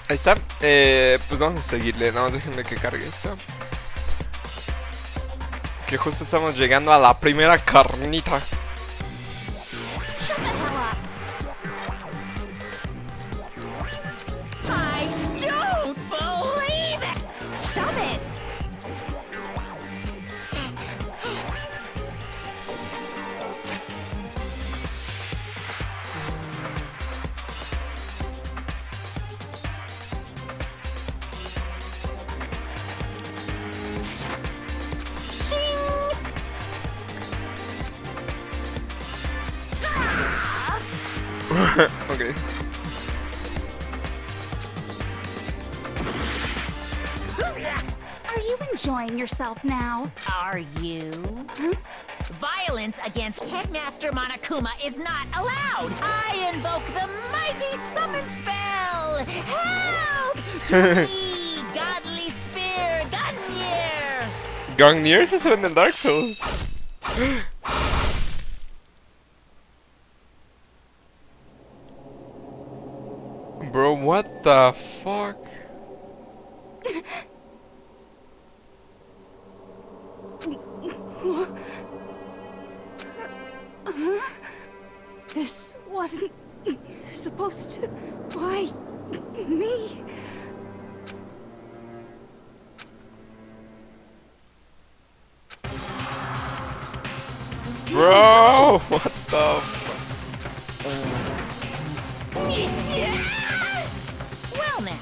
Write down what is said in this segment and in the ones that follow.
Ahí está. Pues vamos a seguirle. No, déjenme que cargue esto. Que justo estamos llegando a la primera carnita. I don't believe it! Stop it! Okay. Are you enjoying yourself now? Are you? Violence against Headmaster Monokuma is not allowed! I invoke the mighty summon spell! Help! To me, godly spear, Gungnir! Gungnir se sabe en el Dark Souls. Bro, what the fuck? This wasn't supposed to... Why me? Bro, what the fuck? Well now.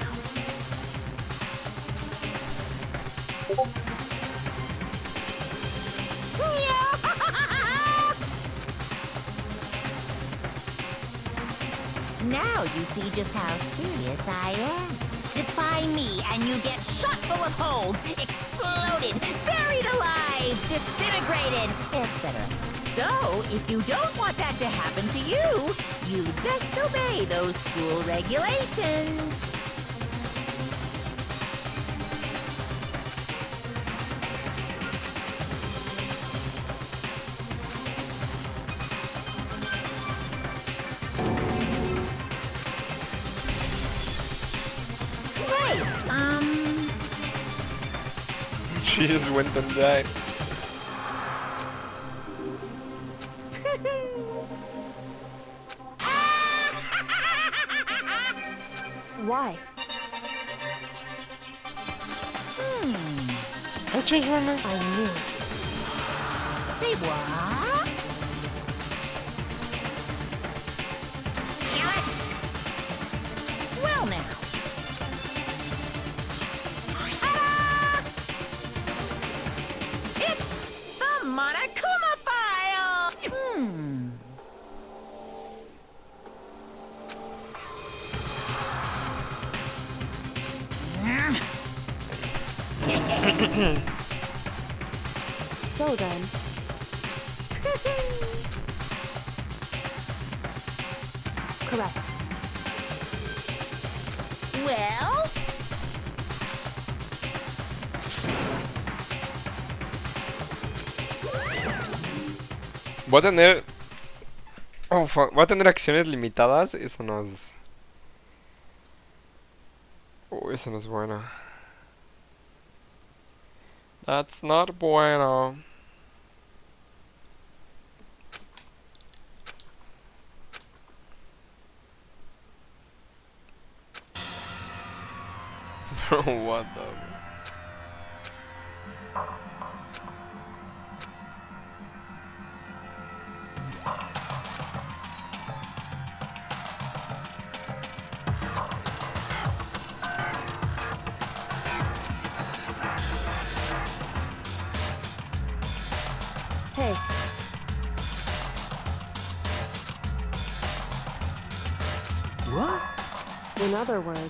Now you see just how serious I am. Defy me and you get shot full of holes, exploded, buried alive, disintegrated, etc. So, if you don't want that to happen to you, you'd best obey those school regulations. She just went and died. Why? I changed my mind. I knew. Say what? Damn it! Well now. Ta-da! It's the Monokuma file! So then... Correct. Well? Voy a tener... Oh, fuck. Voy a tener acciones limitadas. Eso no es... Oh, eso no es bueno. That's not bueno. Bro, what the... Hey. What? In other words...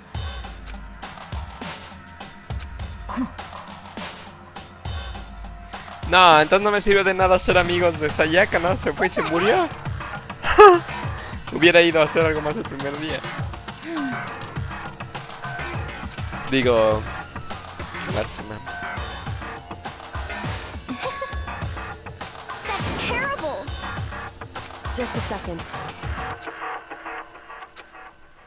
No, entonces no me sirve de nada ser amigos de Sayaka, ¿no? Se fue y se murió. Hubiera ido a hacer algo más el primer día. Digo... Lástima. That's terrible! Just a second.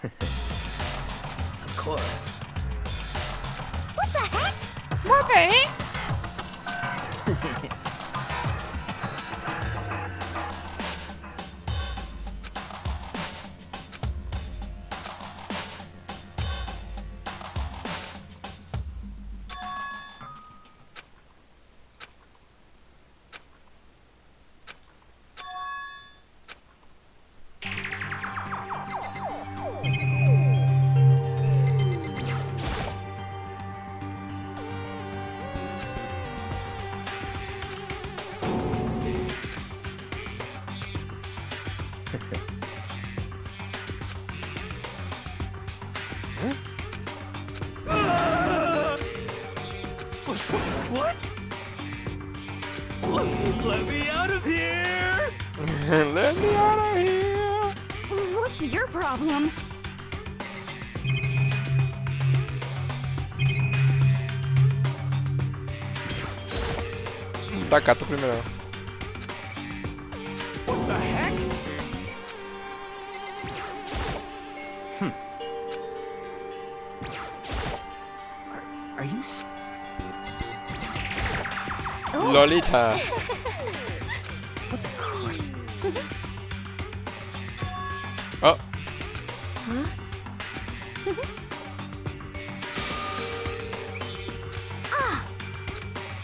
Of course. What the heck? What the heck? What? Let me out of here! Let me out of here. What's your problem? Taca, tú primero. What the heck? Are you? Lolita. Oh.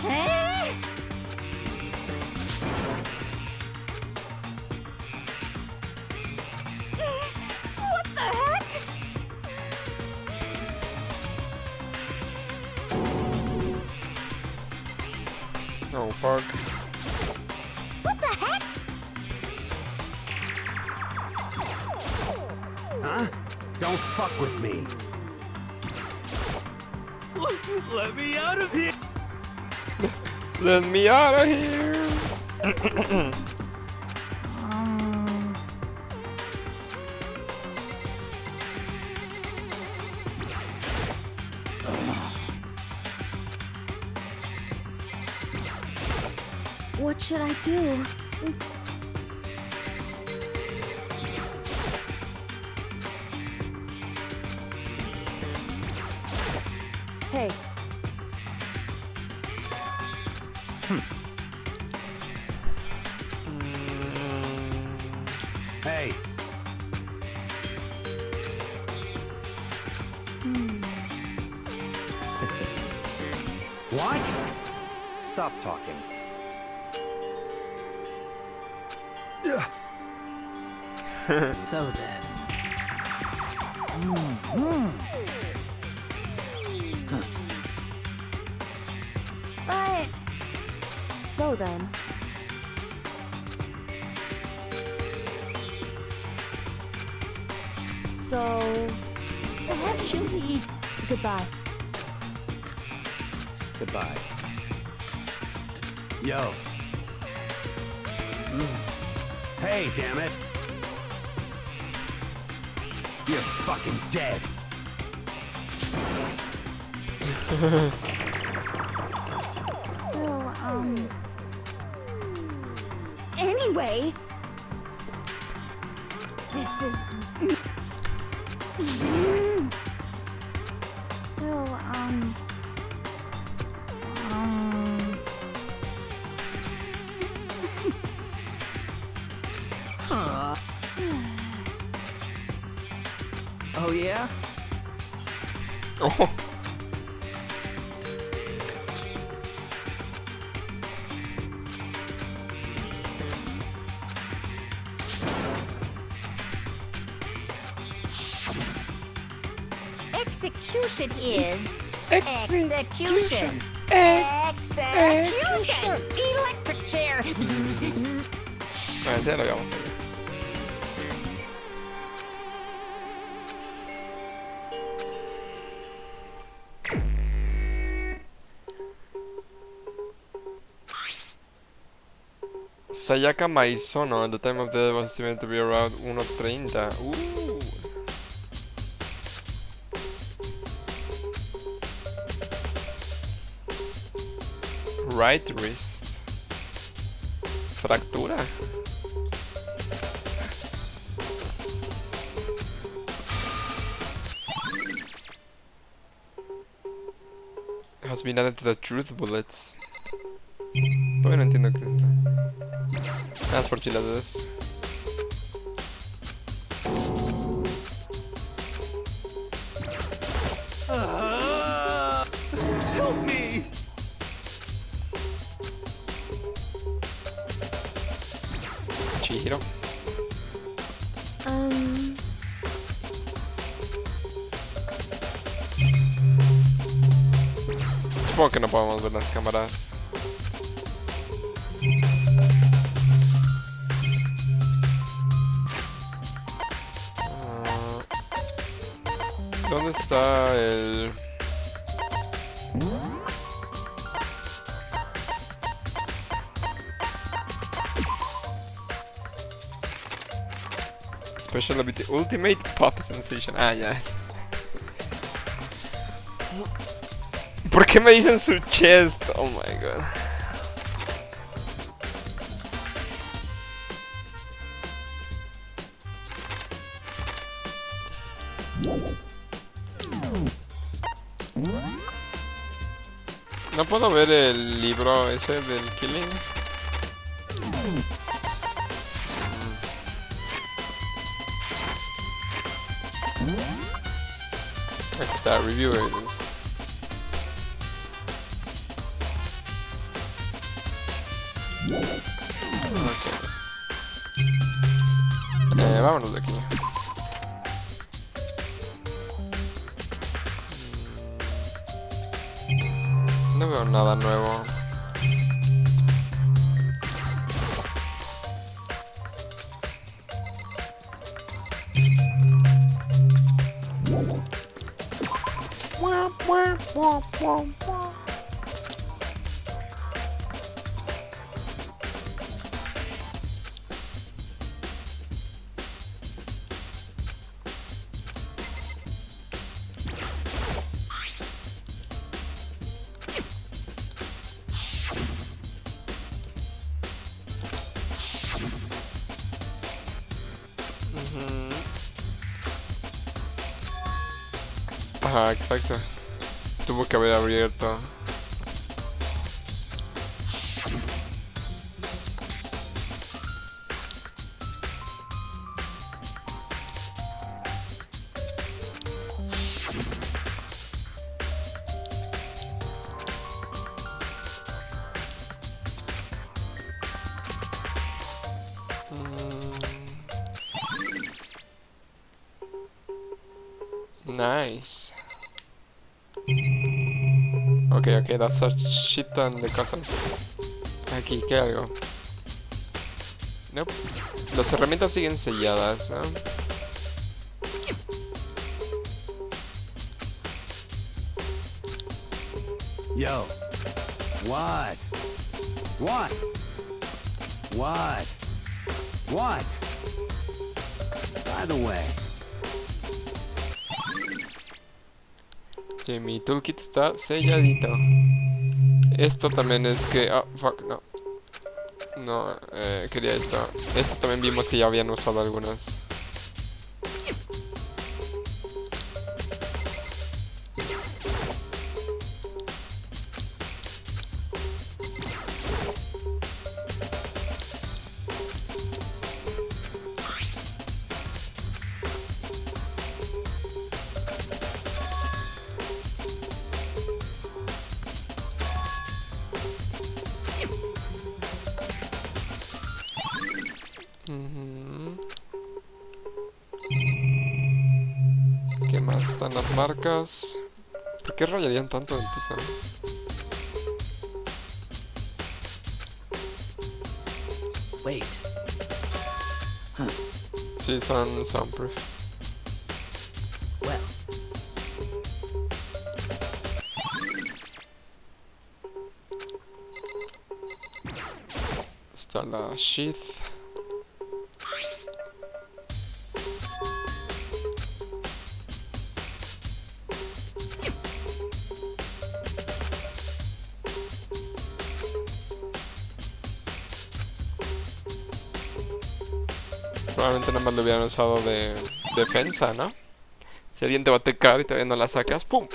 Eh? What the heck? Oh, fuck. What the heck? Huh? Don't fuck with me. Let me out of here! Let me out of here. What should I do? Hey, Hey, what? Stop talking. So then. But so then. So, actually, goodbye. Goodbye. Yo. Hey, damn it. You're fucking dead. so, anyway, this is. So, Huh. Oh, yeah? Oh. Execution is Execution. execution. Electric chair. Ah, ya lo habíamos allá. Sayaka Maizono, at the time of death was estimated to be around 1:30. Ooh. Right wrist. Fractura. Has been added to the truth bullets. Todavía no entiendo qué es eso. Nada más por si las dudas. Help me! Chihiro. Supongo que no podemos ver las cámaras. ¿Dónde está el...? Special ability Ultimate Pop Sensation. Ah, ya es. ¿Por qué me dicen su chest? Oh my god. No puedo ver el libro ese del killing. Aquí está, review it. Vámonos de aquí. No veo nada nuevo. Ajá, exacto. Tuvo que haber abierto. Nice. Okay, that's a shit ton de cosas. Aquí, ¿qué hago? Nope. Las herramientas siguen selladas, ¿no? Yo. What? What? What? What? By the way. Sí, mi toolkit está selladito. Esto también es que... Oh, fuck, no. No, quería esto. Esto también vimos que ya habían usado algunos. ¿Qué más? Están las marcas. ¿Por qué rayarían tanto el piso? Wait. Huh. Sí, son soundproof. Well. Está la sheath. Probablemente nada más lo hubieran usado de defensa, ¿no? Si alguien te va a atacar y todavía no la sacas, ¡pum!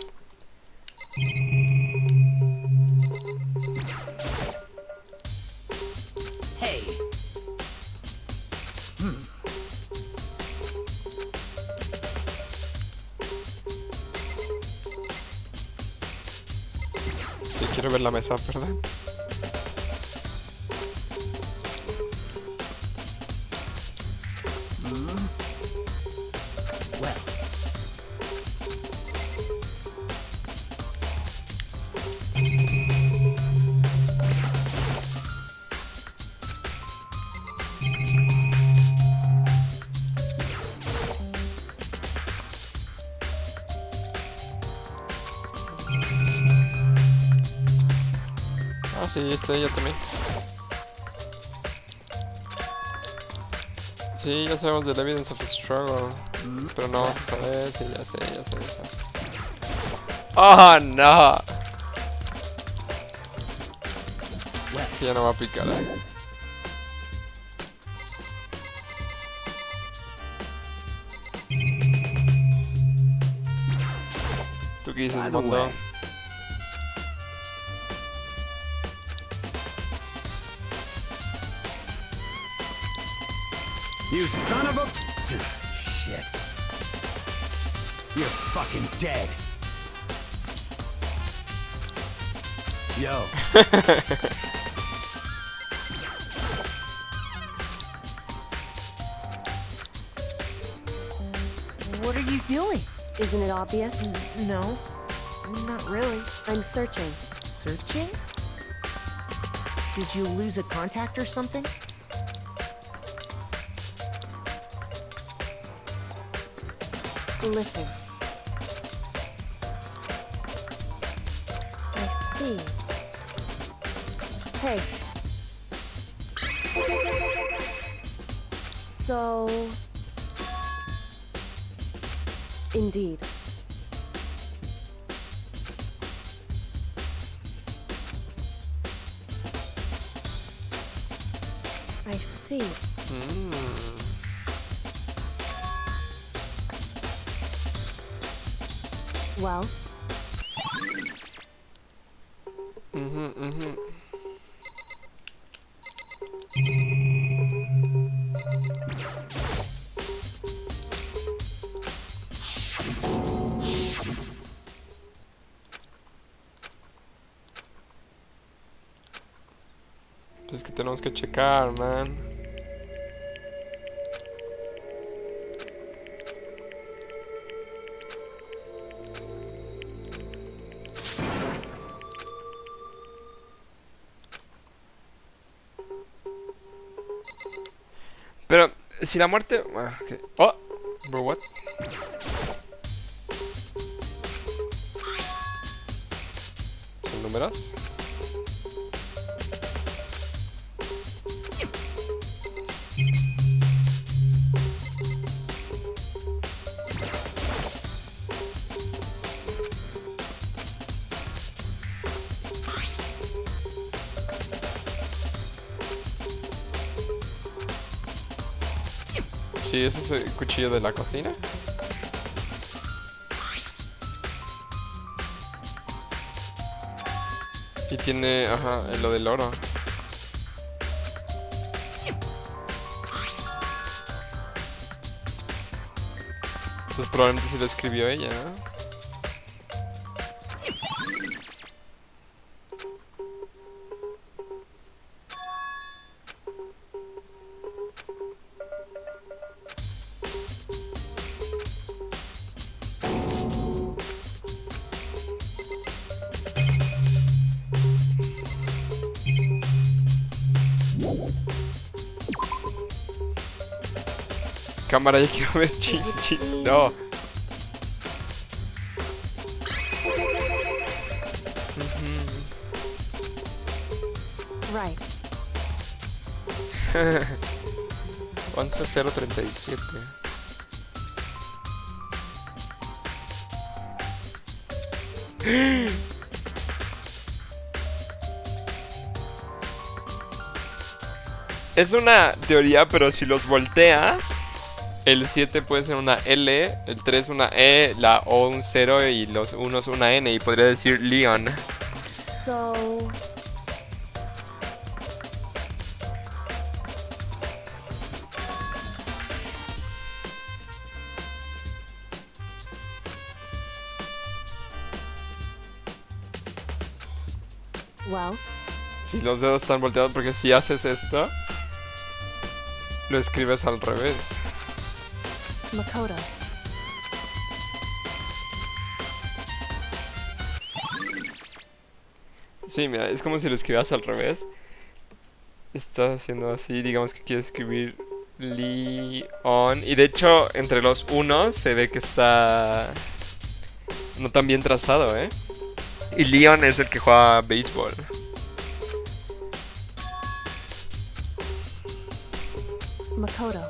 Sí, quiero ver la mesa, perdón. Well, Ah, sí, está ella también. Sí, ya sabemos del evidence of the struggle. Pero no, a ver, sí, ya sé, ya sé. ¡Oh, no! Sí, ya no va a picar, ¿Tú qué dices, By the Mondo? way. You son of a... Shit. You're fucking dead. Yo. What are you doing? Isn't it obvious? No, not really. I'm searching. Searching? Did you lose a contact or something? Listen. I see. Hey. So... Indeed. I see. Well, Pues que tenemos que checar, man. Pero, si la muerte... Ah, okay. Oh, bro, what? ¿Son números? Sí, ese es el cuchillo de la cocina. Y tiene, ajá, lo del oro. Entonces probablemente sí lo escribió ella, ¿no? Cámara, ya quiero ver Chinchi. No. right. 11037. Es una teoría, pero si los volteas, el 7 puede ser una L, el 3 una E, la O un 0 y los unos una N. Y podría decir Leon. So... Well, Si los dedos están volteados, porque si haces esto, lo escribes al revés. Makoto. Sí, mira, es como si lo escribas al revés. Estás haciendo así, digamos que quiere escribir Leon. Y de hecho, entre los unos se ve que está no tan bien trazado, ¿eh? Y Leon es el que juega béisbol. Makoto.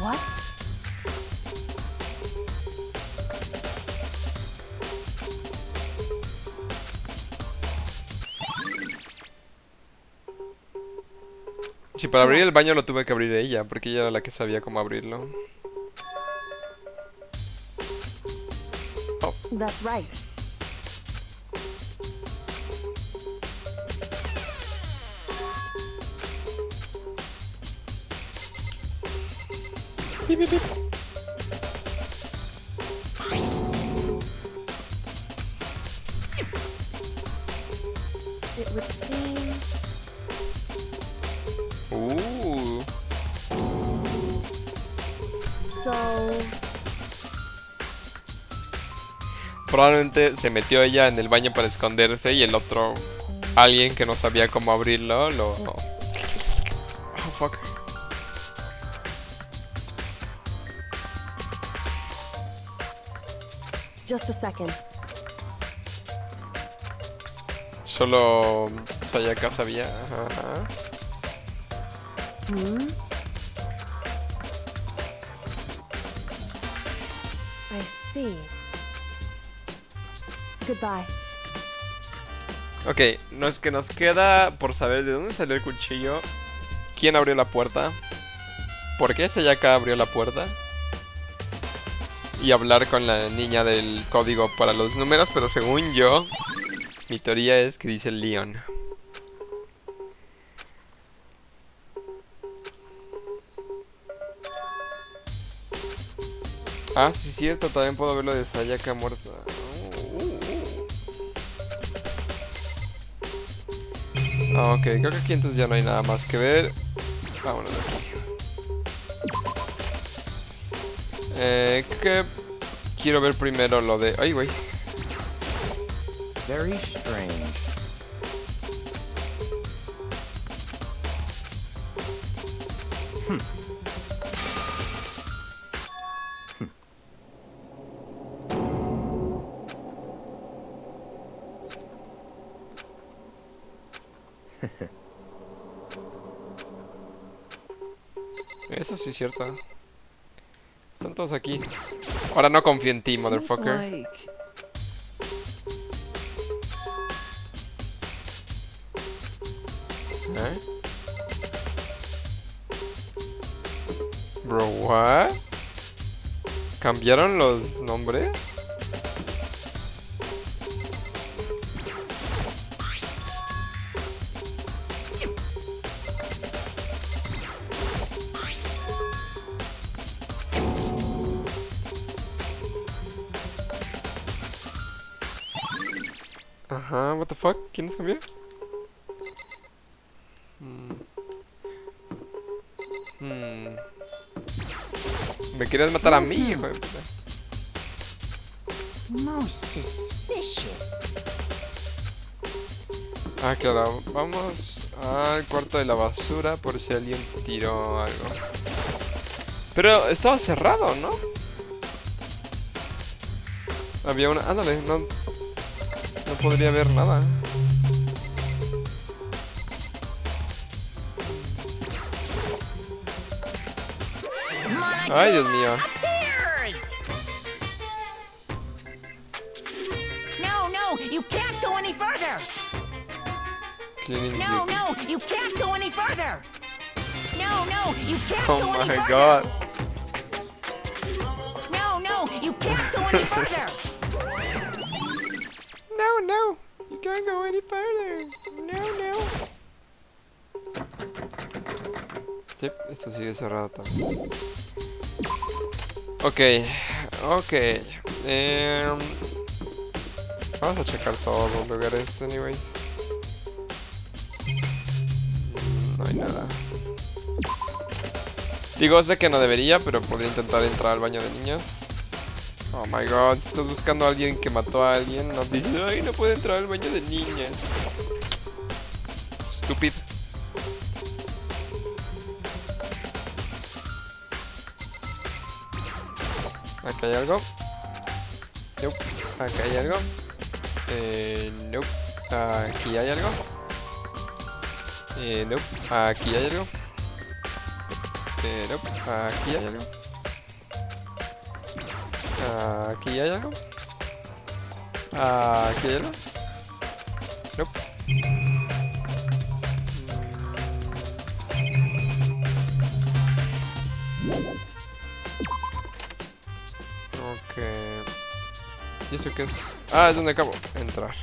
What? Sí, para abrir el baño lo tuve que abrir ella, porque ella era la que sabía cómo abrirlo. That's right. Bip, bip, bip. It would seem. So. Probablemente se metió ella en el baño para esconderse y el otro, alguien que no sabía cómo abrirlo, lo... Oh, fuck. Just a second. Solo Sayaka sabía. Ajá. Hmm? I see. Goodbye. Ok, no es que nos queda por saber de dónde salió el cuchillo, quién abrió la puerta, por qué Sayaka abrió la puerta y hablar con la niña del código para los números, pero según yo, mi teoría es que dice Leon. Ah, sí, es cierto, también puedo ver lo de Sayaka muerta. Ah, ok, creo que aquí entonces ya no hay nada más que ver. Vámonos de aquí. Que quiero ver primero lo de... Ay, güey. Very strange. Eso sí es cierto. Están todos aquí. Ahora no confío en ti, Seems motherfucker. like ¿Eh? Bro, what? ¿Cambiaron los nombres? Ajá, what the fuck? ¿Quién nos cambió? Me querías matar a mí, hijo de puta. Most suspicious. Ah, claro, vamos al cuarto de la basura por si alguien tiró algo. Pero estaba cerrado, ¿no? Había una... Ándale, no podría ver nada. Ay, Dios mío. Appears! No, you can't go any further. Cleaning No, the- you can't go any further. No, you can't Oh go any my further. god. No, you can't go any further. No, you can't go any further. No. Sí, esto sigue cerrado también. Ok. Vamos a checar todos los lugares, anyways. No hay nada. Digo, sé que no debería, pero podría intentar entrar al baño de niñas. Oh my god, si estás buscando a alguien que mató a alguien, no dices, ay, no puede entrar al baño de niñas. Stupid. Acá hay algo. Nope. Acá hay algo. Nope. Aquí hay algo. Nope. Aquí hay algo. Nope. Aquí hay algo. Aquí hay algo. Aquí hay algo. Nope. Ok. ¿Y eso qué es? Ah, es donde acabo de entrar.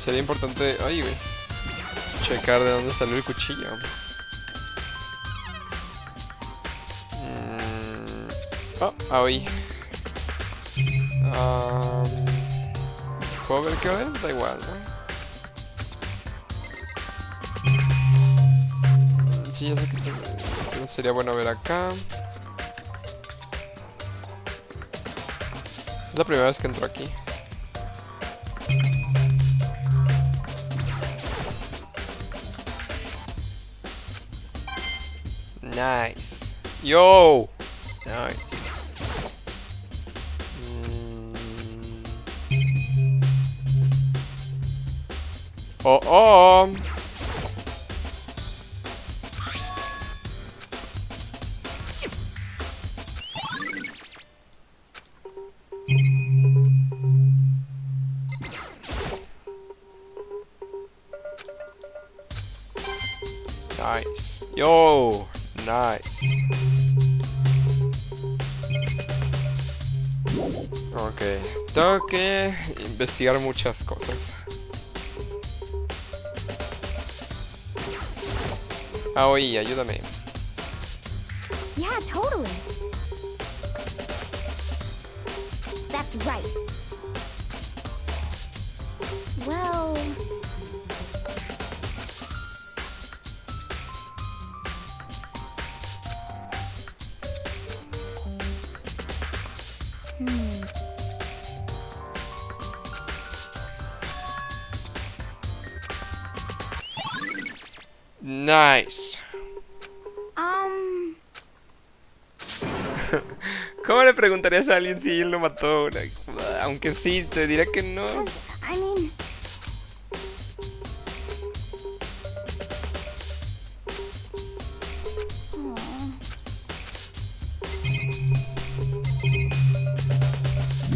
Sería importante, ay, güey, checar de dónde salió el cuchillo. Oh, ahí. ¿Puedo ver qué hora es? Da igual, ¿no? Sí, ya sé que esto sería bueno ver acá. Es la primera vez que entro aquí. Nice. Yo. Nice. Oh, oh. Nice. Yo. Nice. Ok. Tengo que investigar muchas cosas. Aoi, ayúdame. Yeah, totally. That's right. Well... Nice. ¿Cómo le preguntarías a alguien si él lo mató? Aunque sí, te dirá que no. I mean...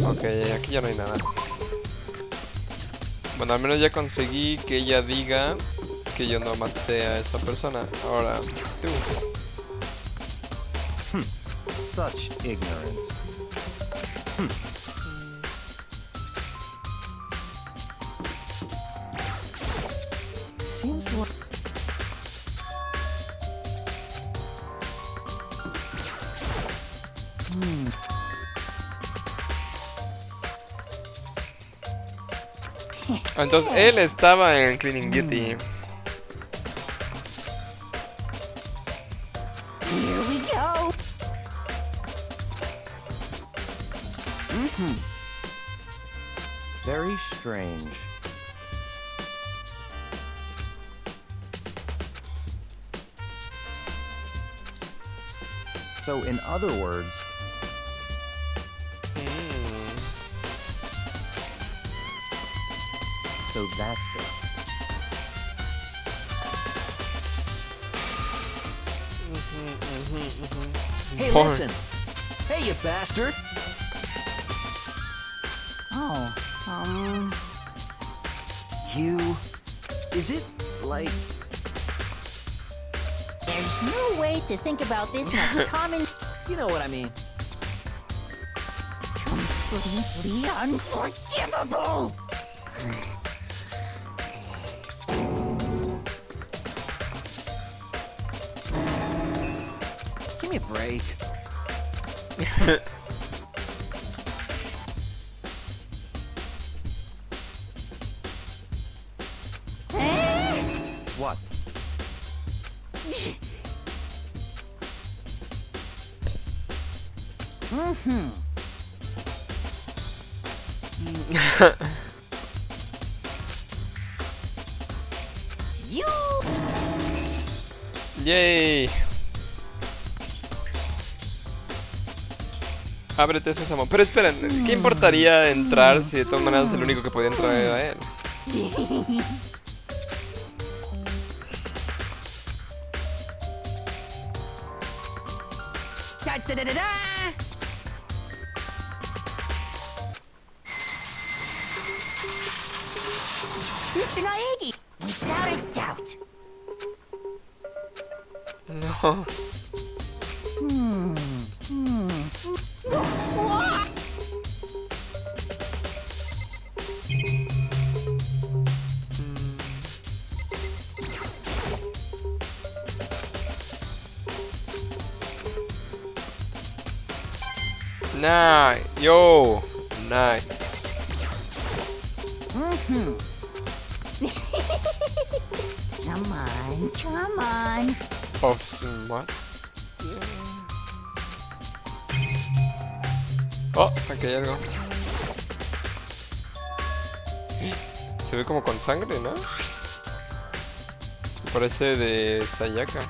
Ok, aquí ya no hay nada. Bueno, al menos ya conseguí que ella diga que yo no maté a esa persona. Ahora, tú. Such ignorance. Seems like... Entonces él estaba en Cleaning Duty. Here we go! Very strange. So, in other words, so that's it. Hey, Porn. listen. Hey, you bastard. Oh, You... Is it, like... there's no way to think about this in a common... You know what I mean. Completely unforgivable! Give me a break. What? You! ¡Yay! Ábrete, Sésamo. Pero esperen, ¿qué importaría entrar si de todas maneras el único que podía entrar era él? Da-da-da-da-da! Mr. Naegi, without a doubt. No. Nice. Yo. Nice. Come on, come on. Of some what? Oh, aquí hay algo. Se ve como con sangre, ¿no? Parece de Sayaka.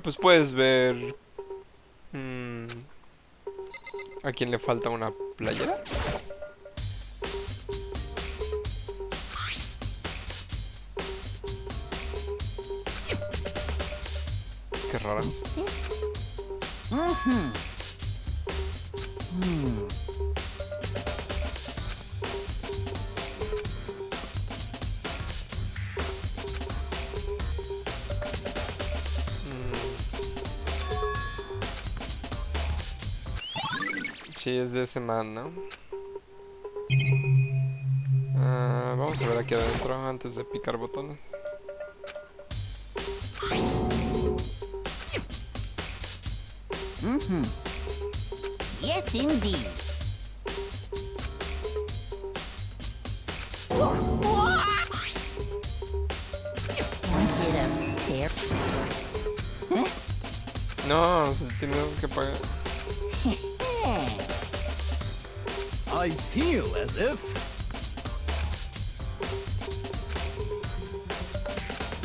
Pues puedes ver... ¿A quién le falta una playera? Qué raro. Is this? Sí, es de ese man, ¿no? Vamos a ver aquí adentro antes de picar botones. Yes, indeed. Was it a fair? No, se tiene que pagar. I feel as if...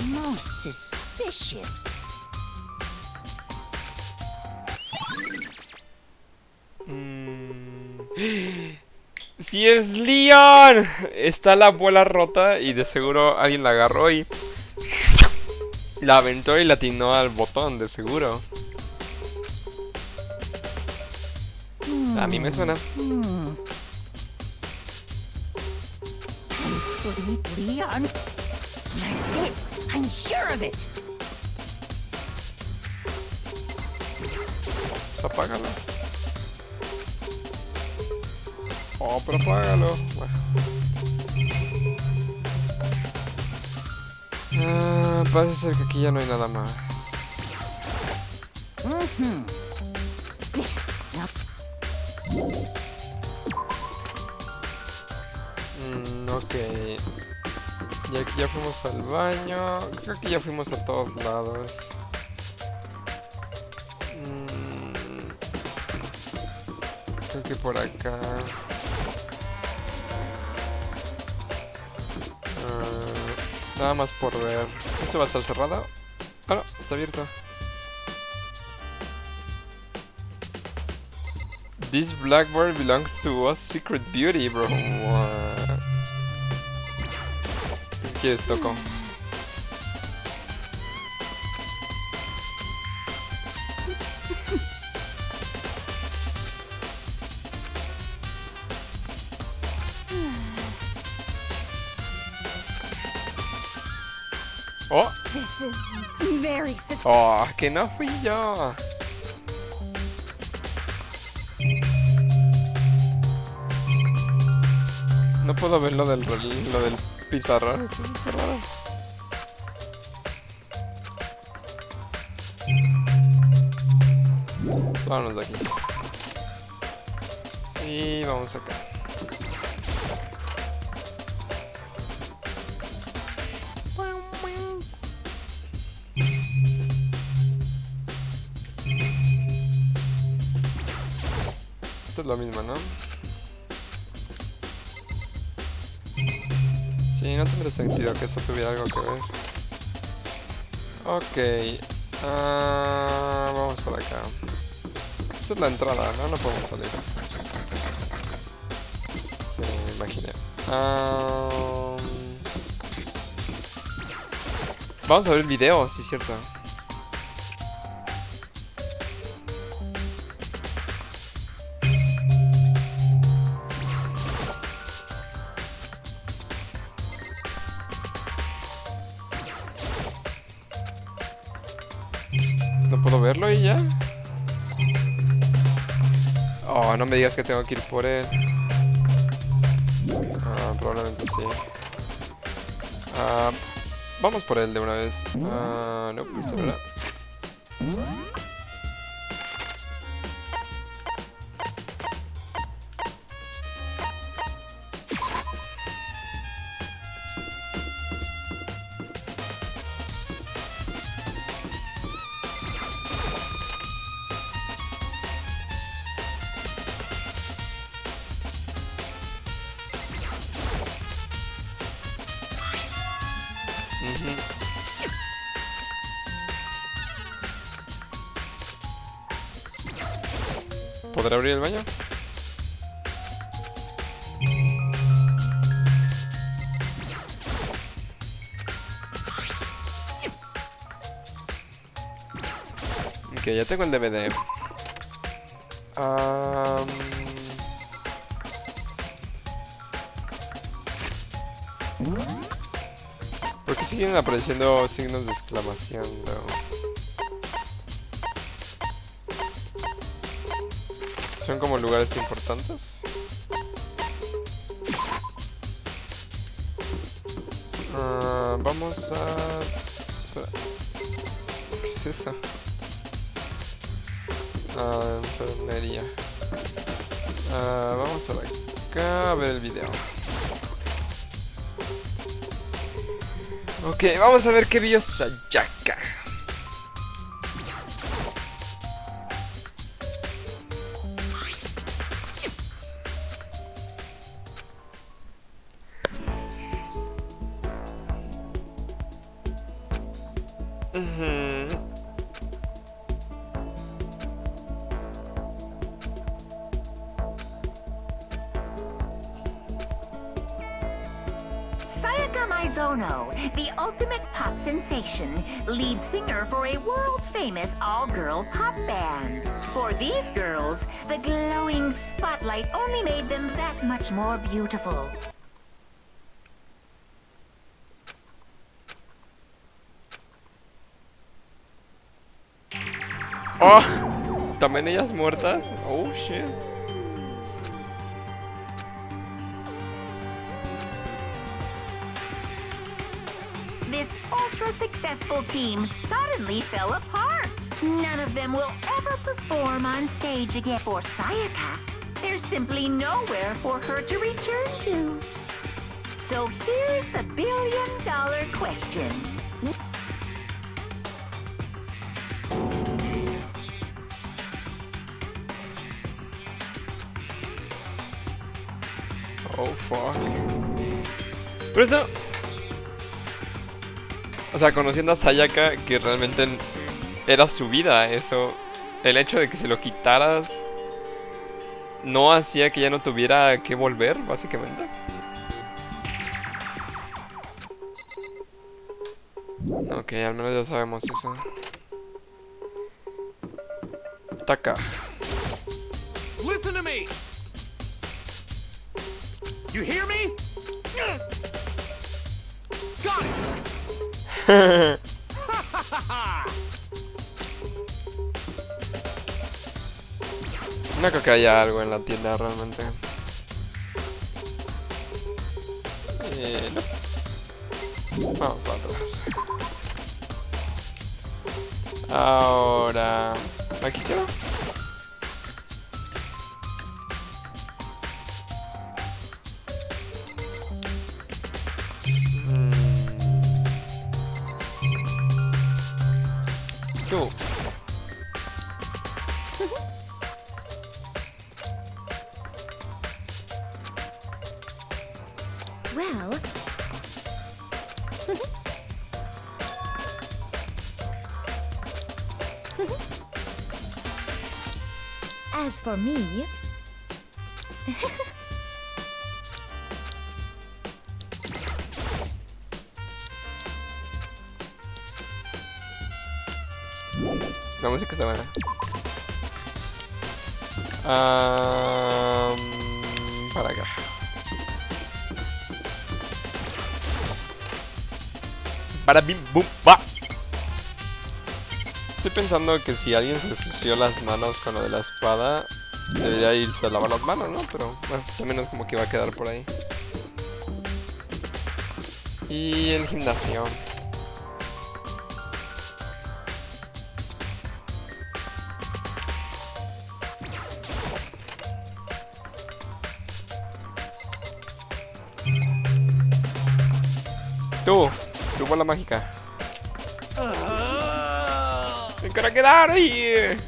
Most suspicious. ¡Sí es Leon! Está la bola rota y de seguro alguien la agarró y... la aventó y la atinó al botón, de seguro. A mí me suena. Leon? That's it. I'm sure of it. Pues apágalo. Oh, pero apágalo. Bueno. Parece ser que aquí ya no hay nada más. Ok. Y aquí ya fuimos al baño. Creo que ya fuimos a todos lados. Creo que por acá. Nada más por ver. ¿Esto va a estar cerrado? Ah, no, está abierto. This blackboard belongs to us, Secret Beauty, bro. What? ¿Qué quieres, Toco? Oh, This is very oh, que no fui yo. No puedo ver lo del pizarrón. Esto es súper raro. Vámonos de aquí. Y vamos acá. Esto es lo mismo, ¿no? Sí, no tendría sentido que eso tuviera algo que ver. Ok. Vamos por acá. Esta es la entrada, ¿no? No podemos salir. Sí, me imaginé. Vamos a ver el video, sí es cierto. ¿No puedo verlo y ya? Oh, no me digas que tengo que ir por él. Probablemente sí. Vamos por él de una vez. No, pues ahora. ¿Podré abrir el baño? Ok, ya tengo el DVD. ¿Por qué siguen apareciendo signos de exclamación, bro? ¿Son como lugares importantes? Vamos a... ¿Qué es eso? Enfermería. Vamos por acá a ver el video. Ok, vamos a ver qué vio Sayaka. Sayaka Mizono, the ultimate pop sensation, lead singer for a world-famous all-girl pop band. For these girls, the glowing spotlight only made them that much more beautiful. Oh, ¿también ellas muertas? Oh, shit. This ultra-successful team suddenly fell apart. None of them will ever perform on stage again. For Sayaka, there's simply nowhere for her to return to. So here's the billion-dollar question. Oh, fuck. Pero eso... O sea, conociendo a Sayaka, que realmente era su vida, eso... El hecho de que se lo quitaras... No hacía que ya no tuviera que volver, básicamente. Ok, al menos ya sabemos eso. Taka. Listen to me! You hear me? Got it! No creo que haya algo en la tienda realmente. No. Vamos para atrás. Ahora... ¿Aquí queda? Tú. Well, as for me, La música está buena. Para acá. Para bim bum ba. Estoy pensando que si alguien se ensució las manos con lo de la espada, debería irse a lavar las manos, ¿no? Pero bueno, también es como que va a quedar por ahí. Y el gimnasio. Tu bola mágica. I'm gonna get out of here.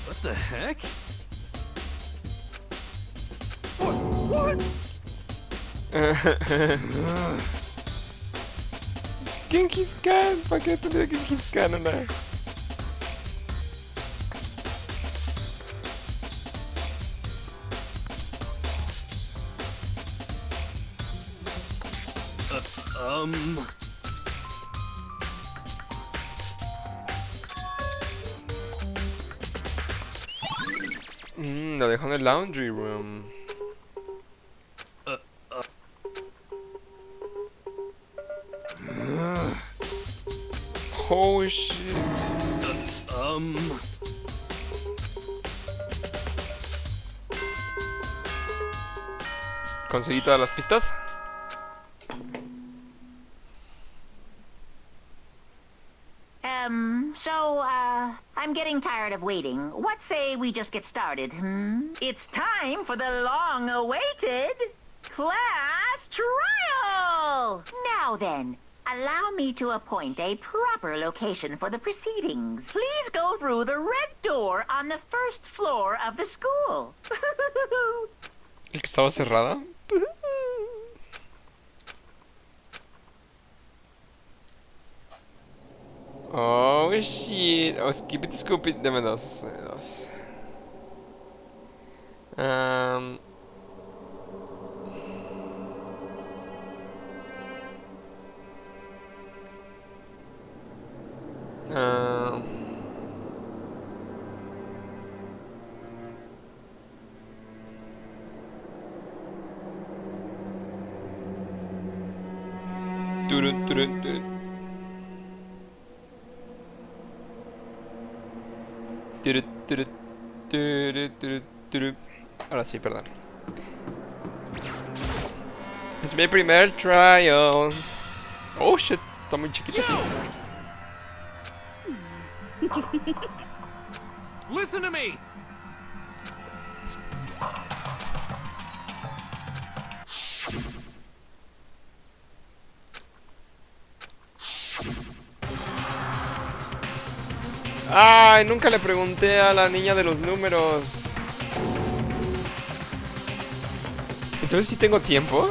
What the heck? What? Genghis Khan, ¿para qué tendría Genghis Khan una? Lo dejó en el laundry room. Oh shit. Conseguí todas las pistas. I'm getting tired of waiting. What say we just get started, It's time for the long-awaited class trial! Now then, allow me to appoint a proper location for the proceedings. Please go through the red door on the first floor of the school. El que estaba cerrada. Oh shit. Oh, skip it, scoop it. Dame dos. Turun, turun, turun. Ahora sí, perdón. Es mi primer trial. Oh shit, está muy chiquito aquí. Listen to me! Ay, nunca le pregunté a la niña de los números. Entonces sí tengo tiempo.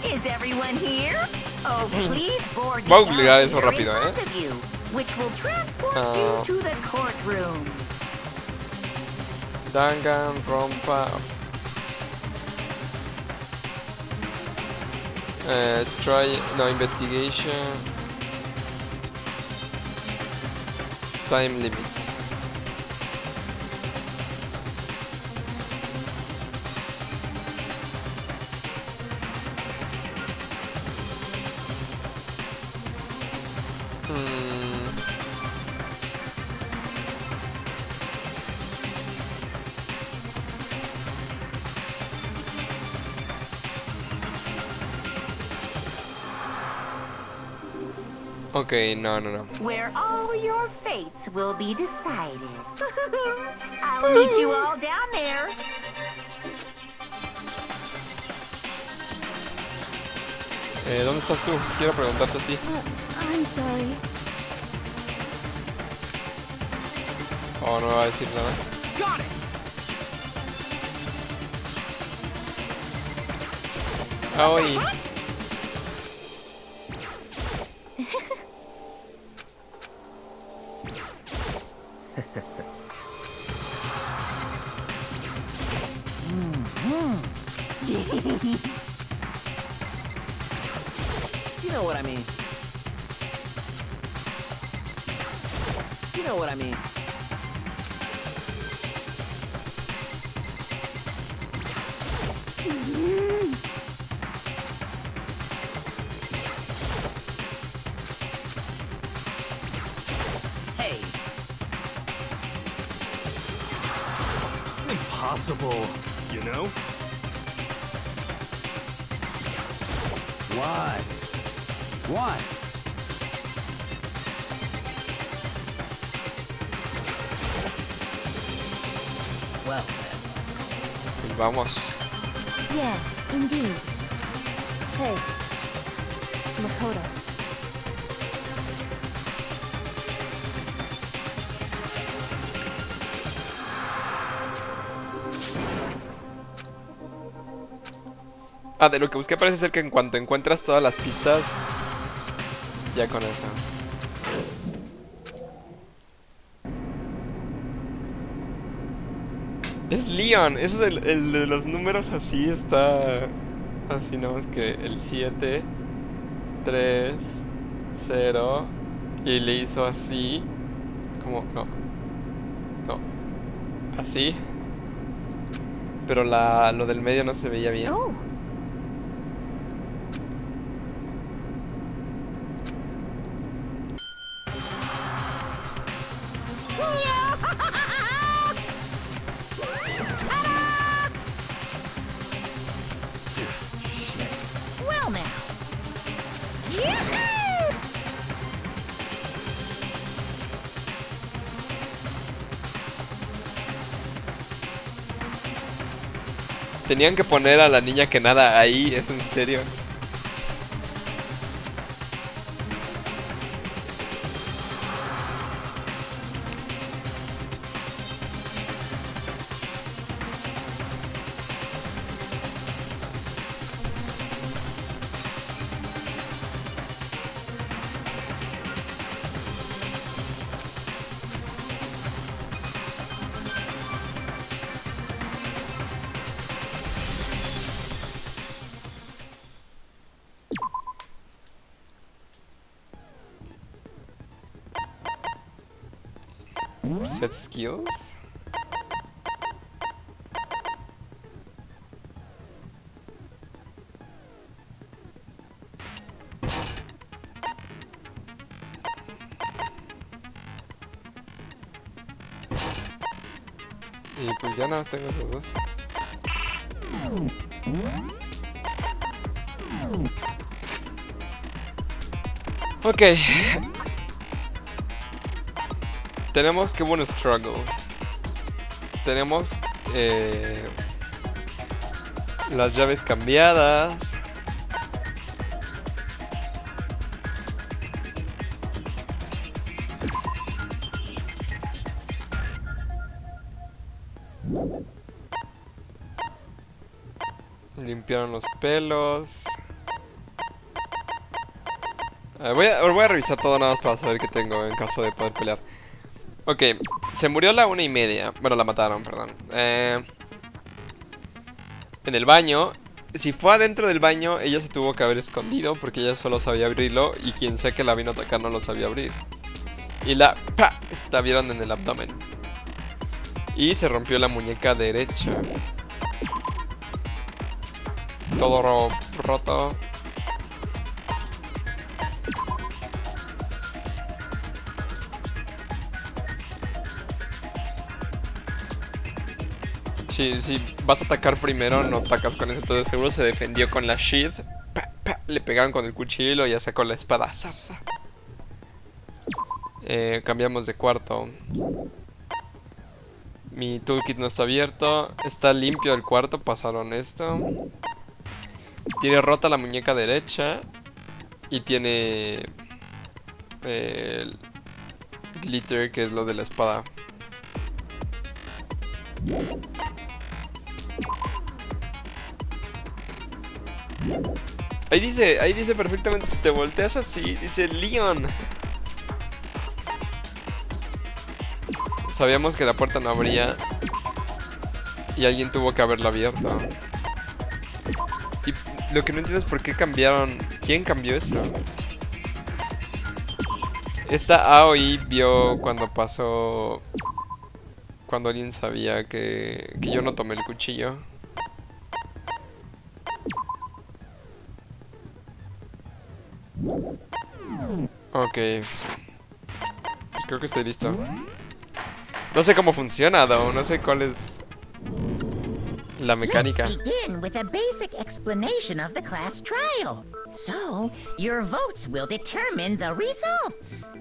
Is everyone here? Oh, please board the Voy a obligar eso elevator rápido, in front of you, which will transport you to the courtroom. Danganronpa. Investigation. Time limit. Ok, no, no, no. where all your fates will be decided. I'll meet you all down there. ¿Dónde estás tú? Quiero preguntarte a ti. I'm sorry. Oh, no me va a decir nada. Got it! Ay. You know what I mean. You know what I mean. Hey, Impossible, you know? What? What? well, Pues vamos. Yes, indeed. Hey, Makoto. Ah, de lo que busqué parece ser que en cuanto encuentras todas las pistas, ya con eso. Es Leon, eso el de los números así está así, no, es que el 7, 3, 0 y le hizo así, como, no, así, pero lo del medio no se veía bien. Oh, Well now. Yoo-hoo! Tenían que poner a la niña que nada ahí, es en serio. Set skills. Y pues ya nada más tengo esos dos. Ok. Tenemos que buen struggle. Tenemos las llaves cambiadas. Limpiaron los pelos. Voy a revisar todo nada más para saber qué tengo en caso de poder pelear. Ok, se murió a la 1:30. Bueno, la mataron, perdón. En el baño. Si fue adentro del baño, ella se tuvo que haber escondido porque ella solo sabía abrirlo y quien sea que la vino a atacar no lo sabía abrir. Y la ¡pa! Estabieron en el abdomen. Y se rompió la muñeca derecha. Todo roto. Si vas a atacar primero, no atacas con eso. Entonces seguro se defendió con la shield. Pa, pa, le pegaron con el cuchillo y ya sacó la espada. Sasa. Cambiamos de cuarto. Mi toolkit no está abierto. Está limpio el cuarto, pasaron esto. Tiene rota la muñeca derecha. Y tiene... el glitter, que es lo de la espada. Ahí dice perfectamente, si te volteas así, dice Leon. Sabíamos que la puerta no abría y alguien tuvo que haberla abierto. Y lo que no entiendo es por qué cambiaron. ¿Quién cambió esto? Esta AOI vio cuando pasó... Cuando alguien sabía que yo no tomé el cuchillo. Ok. Pues creo que estoy listo. No sé cómo funciona, though. No sé cuál es la mecánica. Let's begin with a basic explanation of the class trial. So, your votes will determine the results.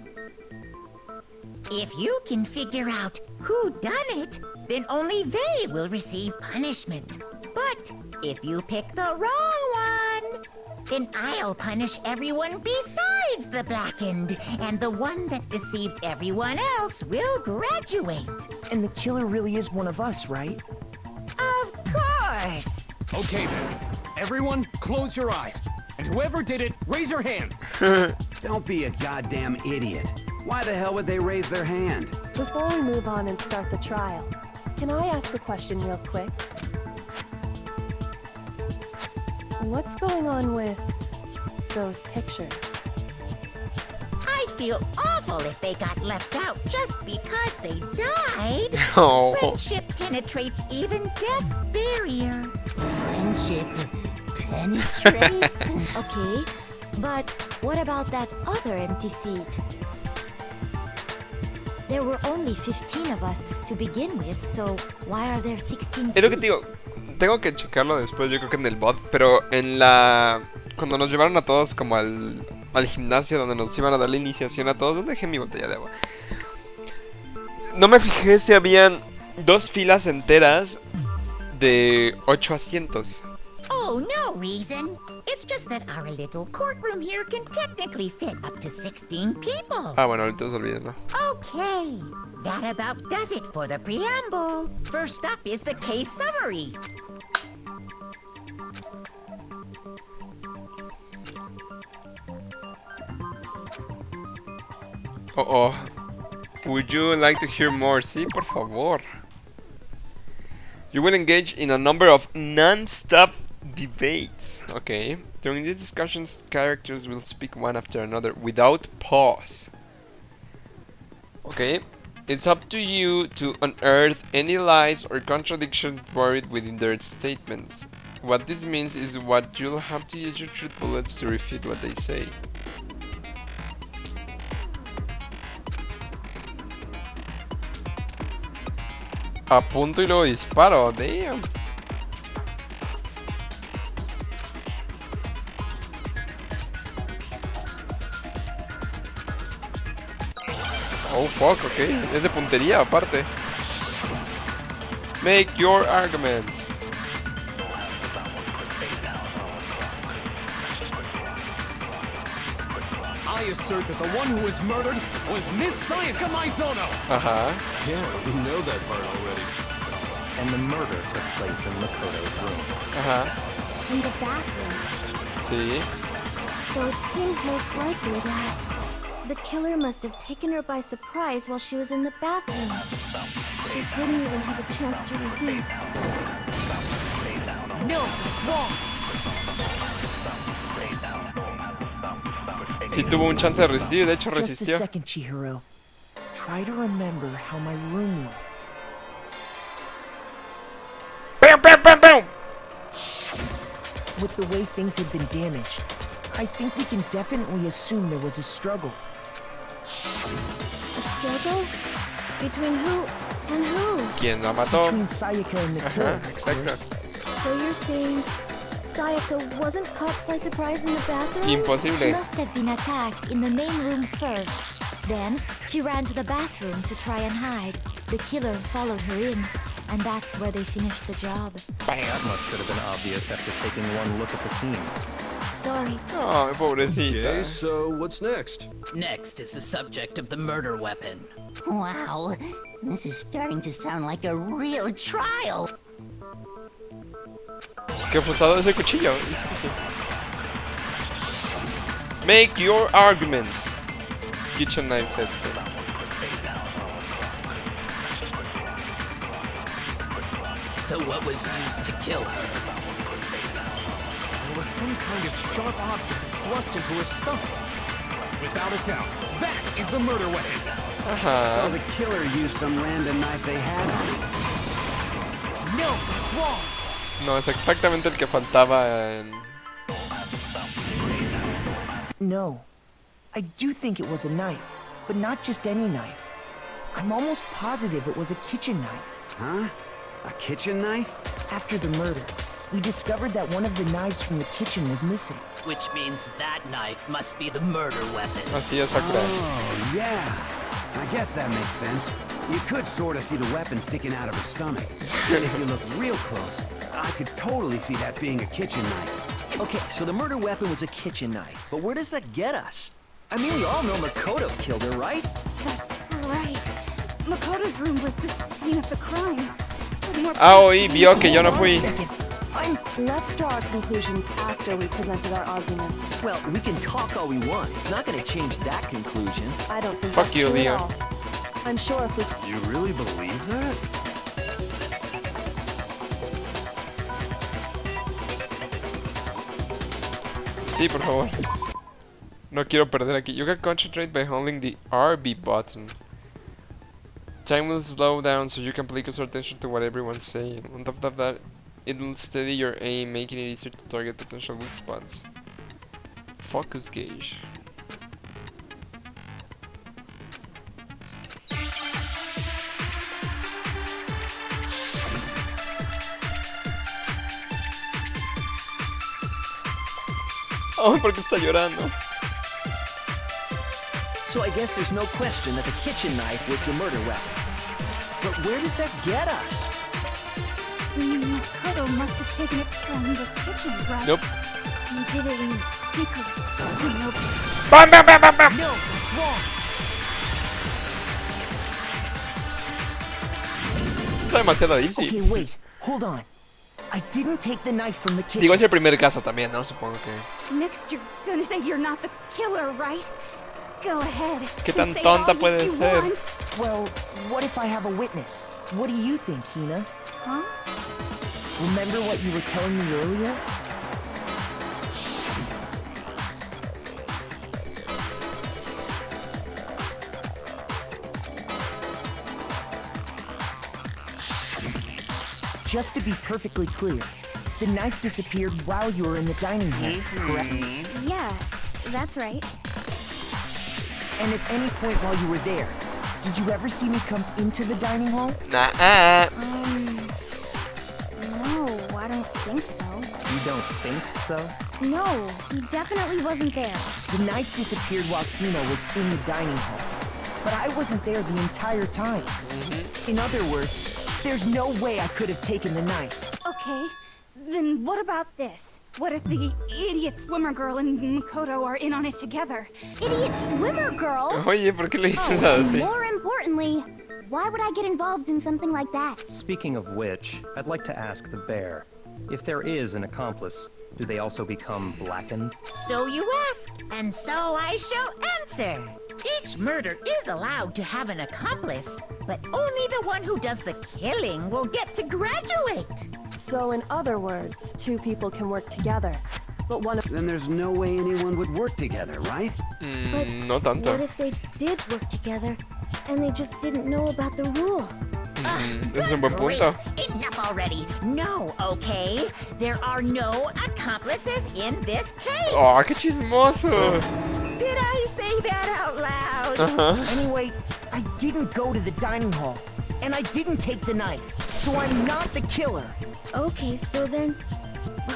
If you can figure out who done it, then only they will receive punishment. But if you pick the wrong one, then I'll punish everyone besides the blackened, and the one that deceived everyone else will graduate. And the killer really is one of us, right? Of course! Okay then. Everyone, close your eyes. And whoever did it, raise your hand. Don't be a goddamn idiot. Why the hell would they raise their hand? Before we move on and start the trial, can I ask a question real quick? What's going on with those pictures? I'd feel awful if they got left out just because they died. Oh. Friendship penetrates even death's barrier. Friendship penetrates? Okay, but what about that other empty seat? There were only 15 of us to begin with, so why are there 16 Es lo que te seats? digo. Tengo que checarlo después, yo creo que en el bot. Pero en la... Cuando nos llevaron a todos como al gimnasio donde nos iban a dar la iniciación a todos. ¿Dónde dejé mi botella de agua? No me fijé si habían 2 filas enteras de 8 asientos. Oh, no reason. It's just that our little courtroom here can technically fit up to 16 people. Ah, bueno, entonces olvídenlo. Okay, that about does it for the preamble. First up is the case summary. Oh. Would you like to hear more? Sí, por favor. You will engage in a number of non-stop debates. Okay. During these discussions, characters will speak one after another without pause. Okay. It's up to you to unearth any lies or contradictions buried within their statements. What this means is what you'll have to use your truth bullets to refute what they say. Apunto y luego disparo, damn. Oh fuck, ok. Es de puntería aparte. Make your argument. I assert that the one who was murdered was Miss Sayaka Maizono. Ajá. Yeah, we know that part already. And the murder took place in Makoto's room. Ajá. In the bathroom. Sí. So it seems most likely that the killer must have taken her by surprise while she was in the bathroom. She didn't even have a chance to resist. No, it's wrong. Sí tuvo un chance de resistir, de hecho Just a resistió. second, Chihiro. Try to remember how my room looked. ¡Pam, pam, pam, pam! With the way things had been damaged, I think we can definitely assume there was a struggle. A struggle? Between who and who? ¿Quién la mató? Between Sayaka and the killer, Ajá, of exacto. course. So you're saying Sayaka wasn't caught by surprise in the bathroom? Imposible. She must have been attacked in the main room first. Then She ran to the bathroom to try and hide. The killer followed her in, and that's where they finished the job. That much should have been obvious after taking one look at the scene. Sorry. Oh, pobrecita. Okay, so what's next? Next is the subject of the murder weapon. Wow, this is starting to sound like a real trial. ¿Qué fue usado ese cuchillo? Dice que sí. Make your argument. Kitchen knife set. Sí. So what was used to kill her? There was some kind of sharp object thrust into her stomach. Without a doubt, that is the murder weapon. So Ajá. the killer used some random knife they had on him. No, that's wrong. No, es exactamente el que faltaba en... No. I do think it was a knife, but not just any knife. I'm almost positive it was a kitchen knife. Huh? A kitchen knife? After the murder, we discovered that one of the knives from the kitchen was missing. Which means that knife must be the murder weapon. Así es, acá. Oh, yeah. I guess that makes sense. You could sort of see the weapon sticking out of her stomach. And if you look real close, I could totally see that being a kitchen knife. Okay, so the murder weapon was a kitchen knife, but where does that get us? I mean, we all know Makoto killed her, right? That's right. Makoto's room was the scene of the crime. Aoi vio que yo no fui. Let's draw our conclusions after we presented our arguments. Well, we can talk all we want. It's not going to change that conclusion. I don't think Fuck that's you, true Leo. at all. I'm sure if we... You really believe that? Sí, por favor. No quiero perder aquí. You can concentrate by holding the RB button. Time will slow down so you can pay closer attention to what everyone's saying. On top of that, it will steady your aim, making it easier to target potential weak spots. Focus gauge. Oh, porque está llorando. So I guess there's no question that the kitchen knife was the murder weapon. But where does that get us? Makoto must have taken it from the kitchen, right? Nope. He did it in secret. Nope. Bam, bam, bam, bam, bam. No, that's wrong. Esto está demasiado easy. Okay, wait. Hold on. I didn't take the knife from the kitchen. Digo, es el primer caso también, ¿no? Supongo que... Next, you're gonna say you're not the killer, right? Go ahead. ¿Qué tan Say tonta all puede you ser? want. Well, what if I have a witness? What do you think, Hina? Huh? Remember what you were telling me earlier? Just to be perfectly clear, the knife disappeared while you were in the dining hall, correct? Yeah, that's right. And at any point while you were there, did you ever see me come into the dining hall? Nah. No, I don't think so. You don't think so? No, he definitely wasn't there. The knife disappeared while Hina was in the dining hall, but I wasn't there the entire time. In other words, there's no way I could have taken the knife. Okay, then what about this? What if the idiot swimmer girl and Makoto are in on it together? Idiot swimmer girl? Oye, ¿por qué le dices And así? more importantly, why would I get involved in something like that? Speaking of which, I'd like to ask the bear, if there is an accomplice, do they also become blackened? So you ask, and so I shall answer. Each murder is allowed to have an accomplice, but only the one who does the killing will get to graduate. So in other words, two people can work together, but one of... Then there's no way anyone would work together, right? No tanto. What if they did work together, and they just didn't know about the rule? Ese es un buen punto. Enough already. No, okay? There are no accomplices in this case. Oh, qué chismosos. Did I say that out loud? Anyway, I didn't go to the dining hall, and I didn't take the knife, so I'm not the killer. Okay, so then,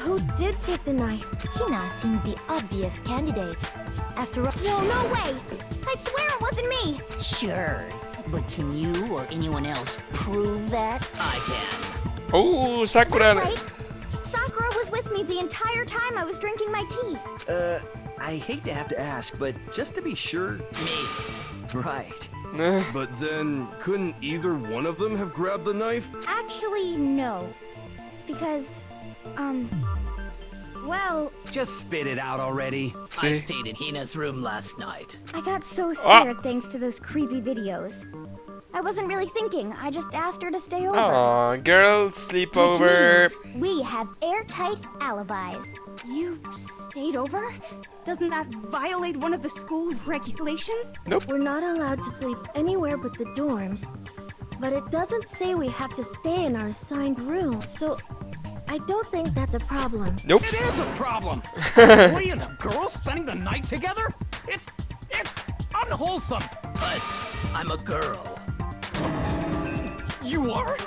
who did take the knife? Hina seems the obvious candidate. After all... No way! I swear it wasn't me! Sure, but can you or anyone else prove that? I can. Oh, Sakura. Right? Sakura was with me the entire time I was drinking my tea. I hate to have to ask, but just to be sure... Me. Right. But then, couldn't either one of them have grabbed the knife? Actually, no. Because, well... Just spit it out already. I stayed in Hina's room last night. I got so scared thanks to those creepy videos. I wasn't really thinking. I just asked her to stay over. Aw, girl, sleepover. Which means we have airtight alibis. You stayed over? Doesn't that violate one of the school regulations? Nope. We're not allowed to sleep anywhere but the dorms. But it doesn't say we have to stay in our assigned room, so I don't think that's a problem. Nope. It is a problem. A boy and a girl spending the night together? It's unwholesome. But I'm a girl. You are?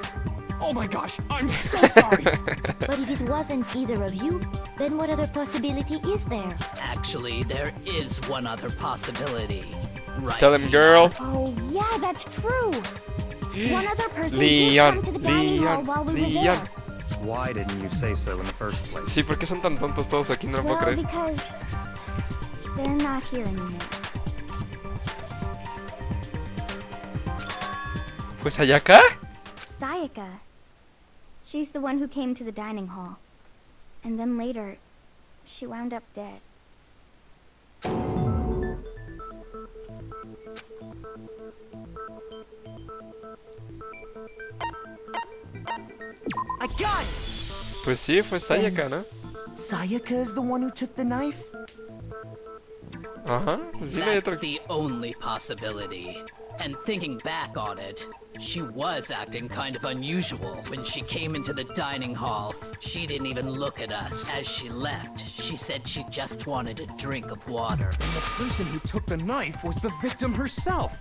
Oh my gosh, I'm so sorry. But if it wasn't either of you, then what other possibility is there? Actually, there is one other possibility. Right. Tell him, girl. Oh, yeah, that's true. One other person Leon, did come to the dining hall Leon, while we were Leon. there. Why didn't you say so in the first place? Sí, ¿por qué son tan tontos todos aquí? No lo puedo Well, creer. because they're not here anymore. Pues Ayaka. Sayaka. She's the one who came to the dining hall. And then later, she wound up dead. I got it! Pues sí, fue Sayaka, ¿no? Sayaka is the one who took the knife? Ajá. Pues sí, no hay That's otra. the only possibility. And thinking back on it, she was acting kind of unusual. When she came into the dining hall, she didn't even look at us. As she left, she said she just wanted a drink of water. And the person who took the knife was the victim herself.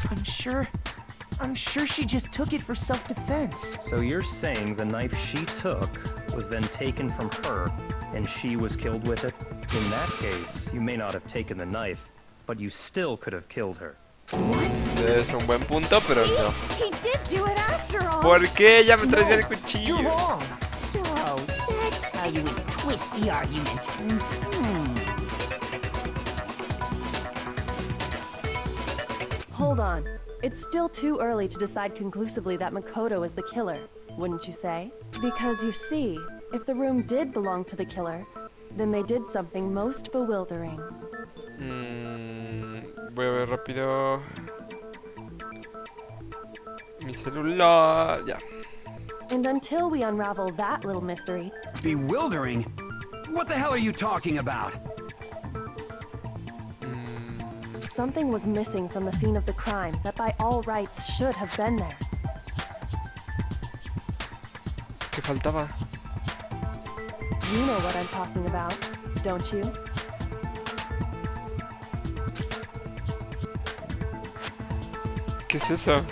I'm sure she just took it for self-defense. So you're saying the knife she took was then taken from her, and she was killed with it? In that case, you may not have taken the knife, but you still could have killed her. Es un buen punto, pero no. He did do it after all. ¿Por qué ella me traía el You're cuchillo? wrong. So, that's how you would twist the argument. Hold on. It's still too early to decide conclusively that Makoto is the killer, wouldn't you say? Because you see, if the room did belong to the killer, then they did something most bewildering. Voy a ver rápido. Mi celular. Ya. And until we unravel that little mystery, Bewildering? What the hell are you talking about? something was missing from the scene of the crime that by all rights should have been there. ¿Qué faltaba? You know what I'm talking about, don't you? ¿Qué es eso?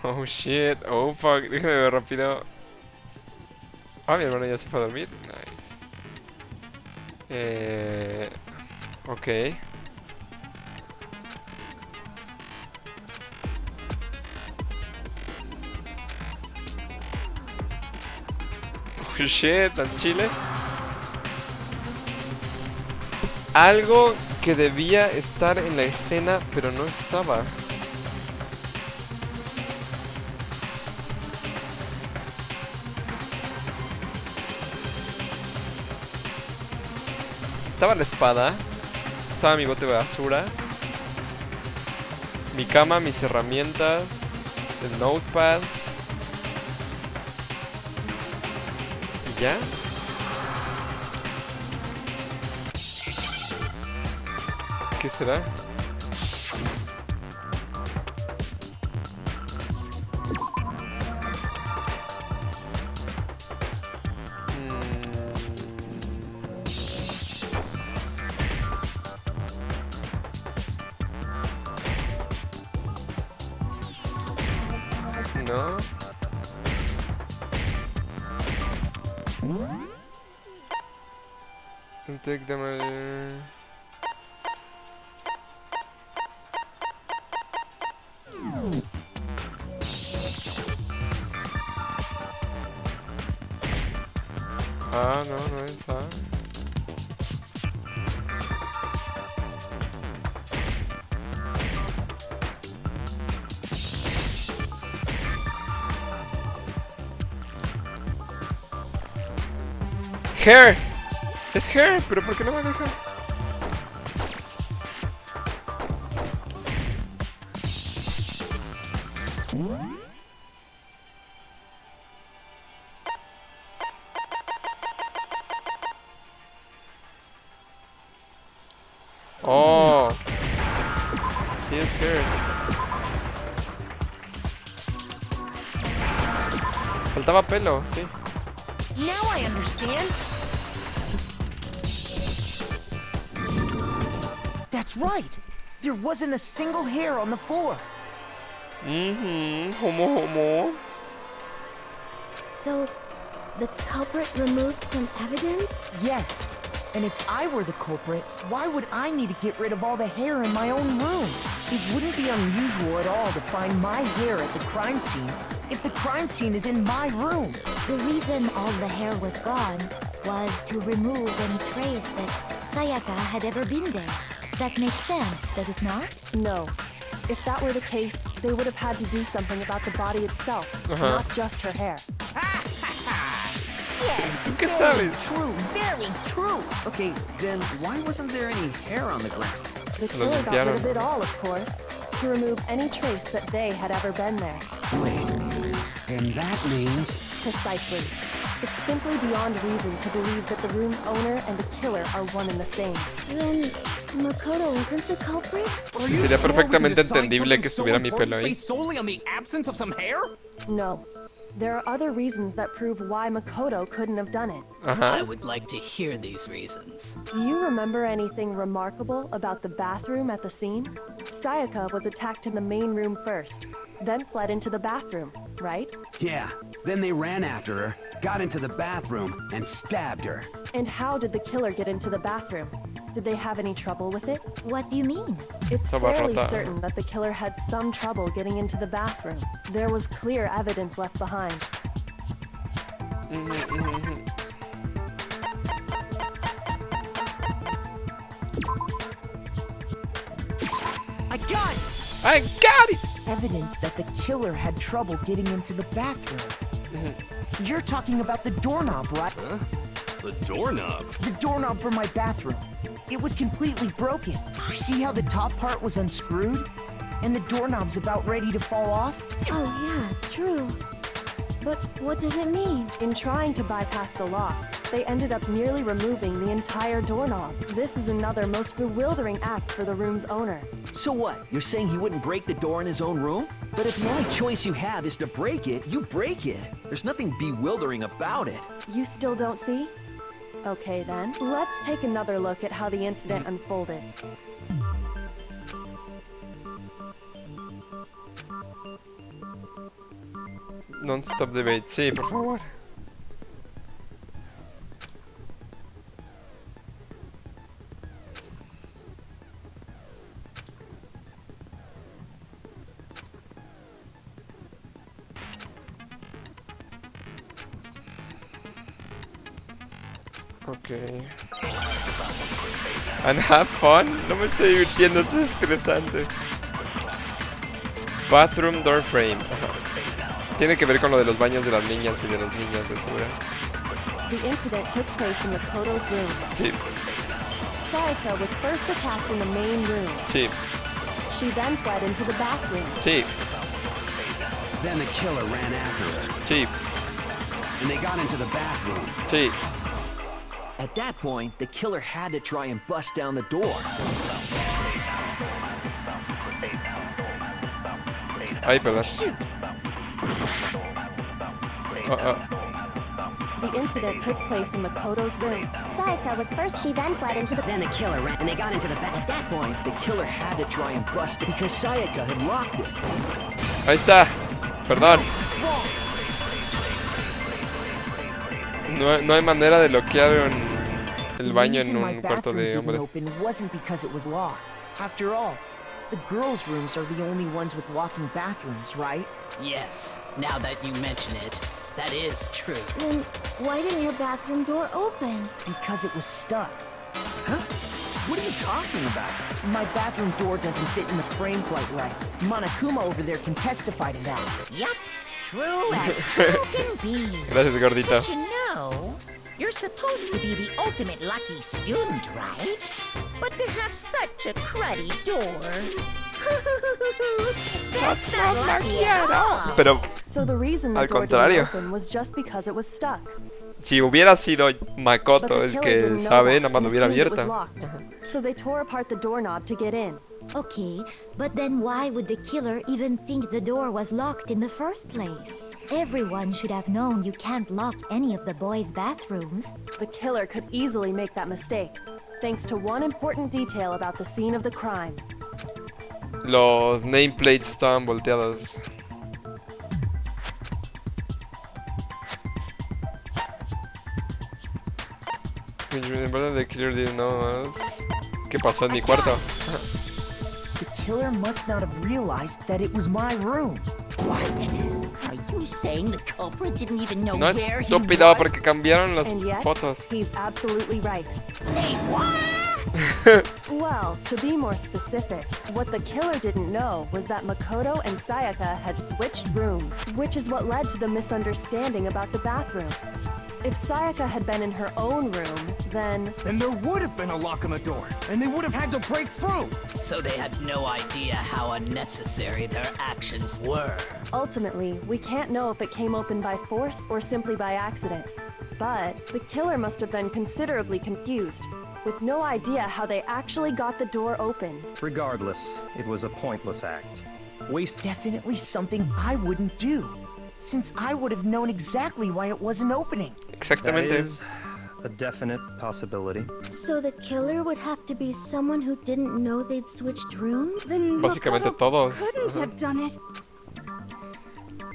Oh shit, oh fuck, déjame ver rápido. Ah, mi hermano ya se fue a dormir. Nice. Ok. Oh shit, tan chile. Algo que debía estar en la escena, pero no estaba. Estaba la espada, estaba mi bote de basura, mi cama, mis herramientas, el notepad. ¿Y ya? ¿Qué será? No. And take them. Ah, no, no es ah. Hair. Es hair, pero ¿por qué no me deja? Oh, sí es hair. Faltaba pelo, sí. Now I understand. That's right. There wasn't a single hair on the floor. Homo. So, the culprit removed some evidence? Yes. And if I were the culprit, why would I need to get rid of all the hair in my own room? It wouldn't be unusual at all to find my hair at the crime scene if the crime scene is in my room. The reason all the hair was gone was to remove any trace that Sayaka had ever been there. That makes sense, does it not? No. If that were the case, they would have had to do something about the body itself, not just her hair. Yes, ¿Qué sabes? true, very true. Okay, then why wasn't there any hair on the ground? The killer got rid of it all, of course, to remove any trace that they had ever been there. Wait, and that means... Precisely. It's simply beyond reason to believe that the room's owner and the killer are one and the same. Then, Makoto isn't the culprit? Sería perfectamente entendible que estuviera mi pelo ahí. Solely on the absence of some hair? No. There are other reasons that prove why Makoto couldn't have done it. I would like to hear these reasons. Do you remember anything remarkable about the bathroom at the scene? Sayaka was attacked in the main room first, then fled into the bathroom, right? Yeah, then they ran after her, got into the bathroom, and stabbed her. And how did the killer get into the bathroom? Did they have any trouble with it? What do you mean? It's fairly certain that the killer had some trouble getting into the bathroom. There was clear evidence left behind. I got it! Evidence that the killer had trouble getting into the bathroom. You're talking about the doorknob, right? Huh? The doorknob? The doorknob for my bathroom. It was completely broken. See how the top part was unscrewed? And the doorknob's about ready to fall off? Oh yeah, true. But what does it mean? In trying to bypass the lock, they ended up nearly removing the entire doorknob. This is another most bewildering act for the room's owner. So what? You're saying he wouldn't break the door in his own room? But if the only choice you have is to break it, you break it. There's nothing bewildering about it. You still don't see? Okay then, let's take another look at how the incident unfolded. Non-stop debate, sí, por favor. Okay. And have fun? No me estoy divirtiendo, eso es estresante. Bathroom door frame. Tiene que ver con lo de los baños de las niñas y de los niños, de seguro. The incident took place in Makoto's room. Sí. Sayaka was first attacked in the main room. Sí. She then fled into the bathroom. Sí. Then the killer ran after her. Sí. And they got into the bathroom. Sí. At that point, the killer had to try and bust down the door. Ay, perdón. Shoot! The incident took place in Makoto's room. Sayaka was first, she then fled into the... Then the killer ran, and they got into the back. At that point, the killer had to try and bust it because Sayaka had locked it. Ahí está. Perdón. No hay manera de bloquear el baño en The reason my un cuarto bathroom de didn't hombres. open wasn't because it was locked. After all, the girls' rooms are the only ones with walking bathrooms, right? Yes, now that you mention it, that is true. Then why didn't your bathroom door open? Because it was stuck. Huh? What are you talking about? My bathroom door doesn't fit in the frame quite right. Monokuma over there can testify to that. Yup, true as true can be. Gracias, gordito. But you know, you're supposed to be the ultimate lucky student, right? But to have such a cruddy door. That's not lucky at all. Pero So the reason the al door contrario. didn't open was just because it was stuck. Si hubiera sido But Makoto the el killer que didn't know sabe, that nada más and lo hubiera assumed it was abierta. locked. So they tore apart the doorknob to get in. Okay, but then why would the killer even think the door was locked in the first place? Everyone should have known you can't lock any of the boys' bathrooms. The killer could easily make that mistake, thanks to one important detail about the scene of the crime. Los nameplates estaban volteados. The killer didn't know us. ¿Qué pasó en mi cuarto? The killer must not have realized that it was my room. What? Are you saying the culprit didn't even know No, where he estúpido, was? porque cambiaron las And yet, fotos. he's absolutely right. Say what? Well, to be more specific, what the killer didn't know was that Makoto and Sayaka had switched rooms, which is what led to the misunderstanding about the bathroom. If Sayaka had been in her own room, then There would have been a lock on the door, and they would have had to break through. So they had no idea how unnecessary their actions were. ultimately, we can't know if it came open by force or simply by accident. But the killer must have been considerably confused, with no idea how they actually got the door opened. Regardless, it was a pointless act. Waste Definitely something I wouldn't do, since I would have known exactly why it wasn't opening. that Exactamente. is a definite possibility. So the killer would have to be someone who didn't know they'd switched rooms? Then Básicamente Makoto todos. couldn't Ajá. have done it.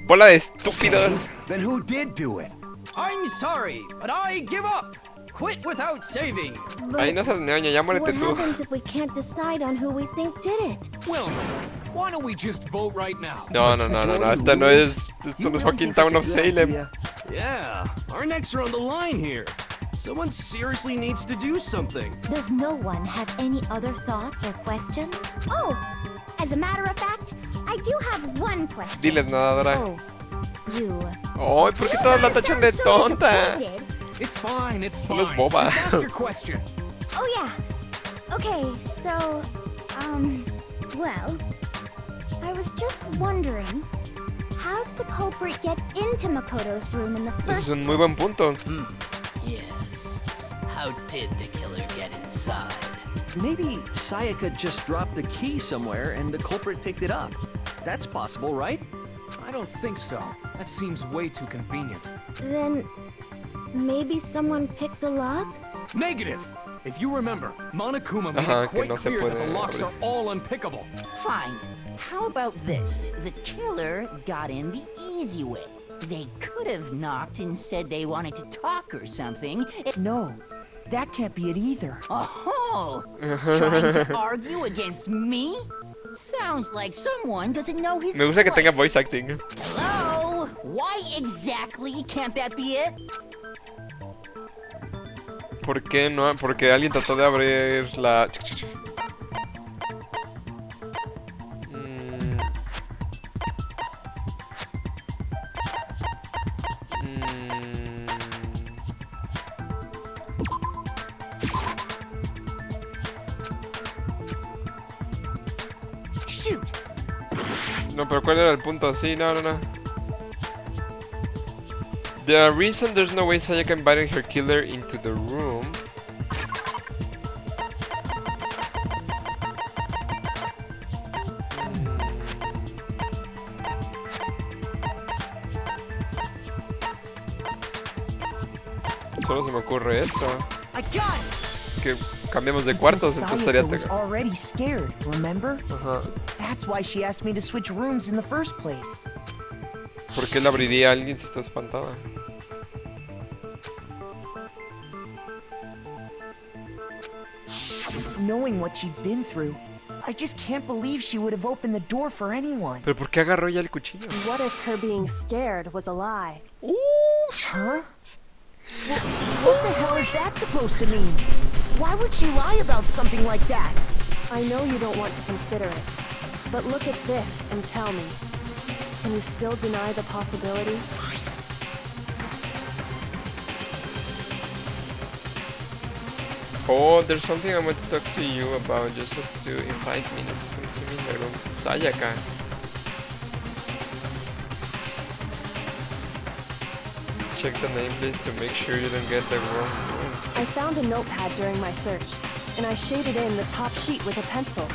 Bola de estúpidos. Then who did do it? I'm sorry, but I give up. Quit without saving. Ahí no seas ñoño, ya muérete What tú. happens if we can't decide on who we think did it? Well, why don't we just vote right now? No, esta no es. Esto no es fucking Town of Salem. Yeah, our necks are on the line here. Someone seriously needs to do something. Does no one have any other thoughts or questions? Oh, as a matter of fact, I do have one question. Diles, nadadora. Oh, you. Ay, ¿por qué todas la tachan de tonta? It's fine, it's Solo es fine. boba. Just ask your question. Oh yeah. Okay, so, well, I was just wondering, how did the culprit get into Makoto's room in the Ese first es un muy buen punto. Yes. How did the killer get inside? Maybe Sayaka just dropped the key somewhere and the culprit picked it up. That's possible, right? I don't think so. That seems way too convenient. Then maybe someone picked the lock? Negative! If you remember, Monokuma made Ajá, it que quite no se clear that the puede locks abrir. are all unpickable. Fine. How about this? The killer got in the easy way. They could have knocked and said they wanted to talk or something. No, that can't be it either. Oh, trying to argue against me? Sounds like someone doesn't know his Me gusta que tenga place. voice acting. Hello? Why exactly can't that be it? ¿Por qué no? Porque alguien trató de abrir la. Shoot! No, pero ¿cuál era el punto? Sí, no. The reason there's no way Sayaka invited her killer into the room. Solo se me ocurre esto. I got it! Que cambiemos de cuartos, Because entonces Sayaka estaría. was already scared, remember? Ajá. That's why she asked me to switch rooms in the first place. ¿Por qué le abriría a alguien si está espantada? knowing what she'd been through, I just can't believe she would have opened the door for anyone. ¿Pero por qué agarró ya el cuchillo? What if her being scared was a lie? Huh? What the hell is that supposed to mean? Why would she lie about something like that? I know you don't want to consider it, but look at this and tell me. Can you still deny the possibility? Oh, there's something I want to talk to you about just as to in 5 minutes. Consuming the room. Sayaka. Check the name please to make sure you don't get the wrong room. I found a notepad during my search, and I shaded in the top sheet with a pencil.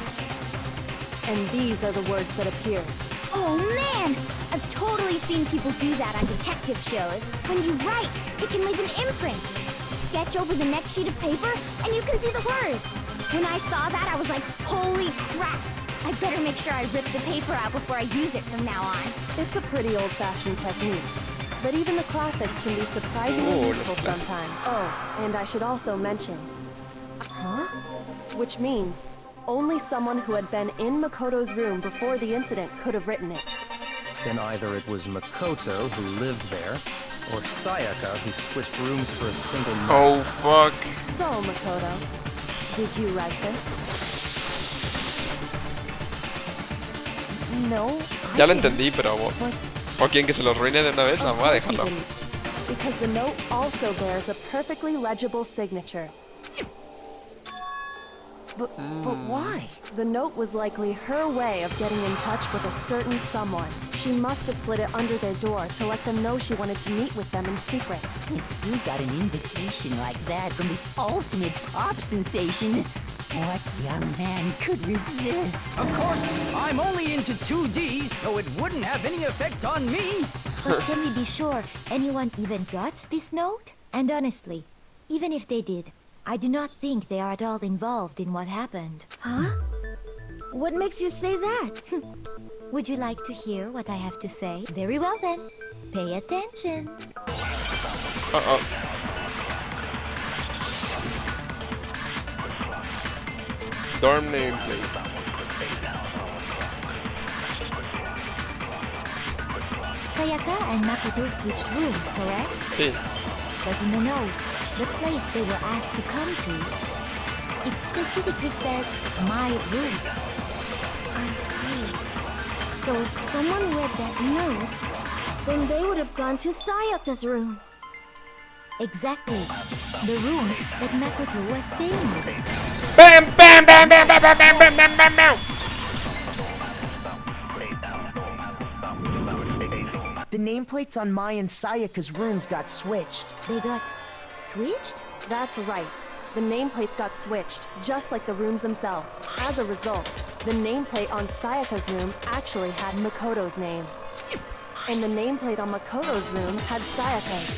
And these are the words that appeared. Oh man! I've totally seen people do that on detective shows. When you write, it can leave an imprint. Sketch over the next sheet of paper, and you can see the words. When I saw that, I was like, holy crap! I better make sure I rip the paper out before I use it from now on. It's a pretty old-fashioned technique, but even the classics can be surprisingly useful sometimes. Oh, and I should also mention... Huh? Which means, only someone who had been in Makoto's room before the incident could have written it. Then either it was Makoto who lived there, or Sayaka who switched rooms for a single night. Oh, fuck. So, Makoto, did you write this? No. Ya lo entendí, pero... ¿O quieren que se los ruine de una vez? No, voy a dejarlo. Because the note also bears a perfectly legible signature. But why? The note was likely her way of getting in touch with a certain someone. She must have slid it under their door to let them know she wanted to meet with them in secret. If you got an invitation like that from the ultimate pop sensation, what young man could resist? Of course, I'm only into 2D, so it wouldn't have any effect on me. But can we be sure anyone even got this note? And honestly, even if they did, I do not think they are at all involved in what happened. Huh? What makes you say that? Would you like to hear what I have to say? Very well then. Pay attention. Uh-oh. Dorm nameplate. Sayaka and Makoto switched rooms, correct? Sí. But in the note, the place they were asked to come to, it specifically said, my room. I see. So if someone read that note, then they would have gone to Sayaka's room. Exactly. The room that Makoto was staying in. Bam, bam, bam, bam, bam, bam, bam, bam, bam, bam, bam. The nameplates on Mai and Sayaka's rooms got switched. They got switched? That's right. The nameplates got switched, just like the rooms themselves. As a result, the nameplate on Sayaka's room actually had Makoto's name. And the nameplate on Makoto's room had Sayaka's.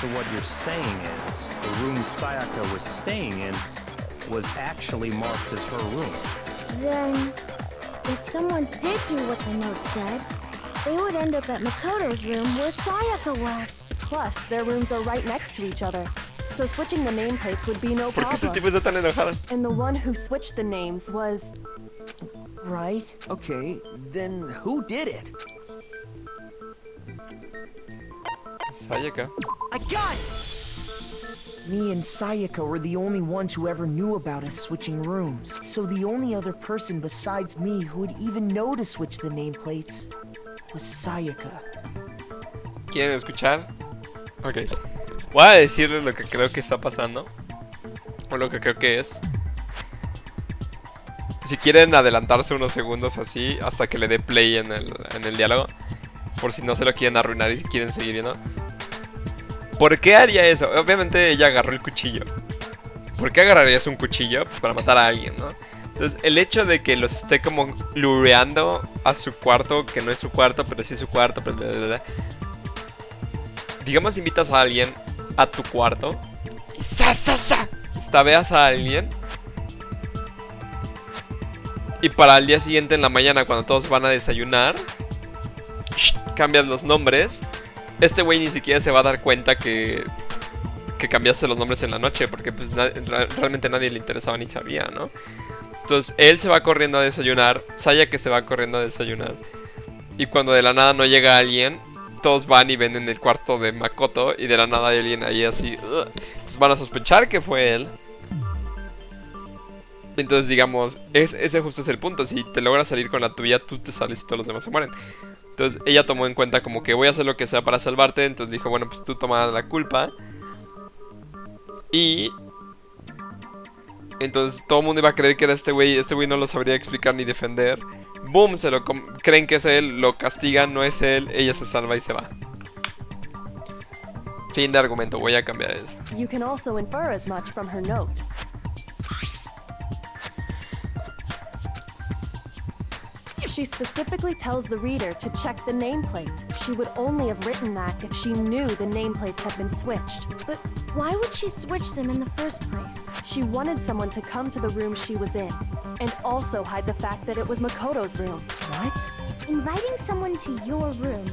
So what you're saying is, the room Sayaka was staying in was actually marked as her room. Then, if someone did do what the note said, they would end up at Makoto's room where Sayaka was. Plus, their rooms are right next to each other. So switching the nameplates would be no ¿Por qué ese tipo problem. está tan enojado? And the one who switched the names was... Right? Okay, then who did it? Sayaka. I got it! Me and Sayaka were the only ones who ever knew about us switching rooms. So the only other person besides me who would even know to switch the nameplates was Sayaka. ¿Quieren escuchar? Ok. Voy a decirles lo que creo que está pasando. O lo que creo que es. Si quieren adelantarse unos segundos así hasta que le dé play en el diálogo. Por si no se lo quieren arruinar y si quieren seguir viendo. ¿Por qué haría eso? Obviamente ella agarró el cuchillo. ¿Por qué agarrarías un cuchillo? Pues para matar a alguien, ¿no? Entonces el hecho de que los esté como lureando a su cuarto, que no es su cuarto, pero sí es su cuarto, pero digamos invitas a alguien a tu cuarto y estabeas a alguien. Y para el día siguiente en la mañana cuando todos van a desayunar, cambias los nombres. Este güey ni siquiera se va a dar cuenta que que cambiase los nombres en la noche, porque pues realmente nadie le interesaba ni sabía, ¿no? Entonces él se va corriendo a desayunar, Sayaka se va corriendo a desayunar, y cuando de la nada no llega alguien, todos van y ven en el cuarto de Makoto, y de la nada hay alguien ahí así, entonces van a sospechar que fue él. Entonces digamos, ese justo es el punto, si te logras salir con la tuya, tú te sales y todos los demás se mueren. Entonces ella tomó en cuenta como que voy a hacer lo que sea para salvarte, entonces dijo, bueno, pues tú tomas la culpa. Y entonces todo el mundo iba a creer que era este güey no lo sabría explicar ni defender. Boom, creen que es él, lo castigan, no es él, ella se salva y se va. Fin de argumento, voy a cambiar eso. You can also infer as much from her note. She specifically tells the reader to check the nameplate. She would only have written that if she knew the nameplates had been switched. But why would she switch them in the first place? She wanted someone to come to the room she was in, and also hide the fact that it was Makoto's room. What? Inviting someone to your room?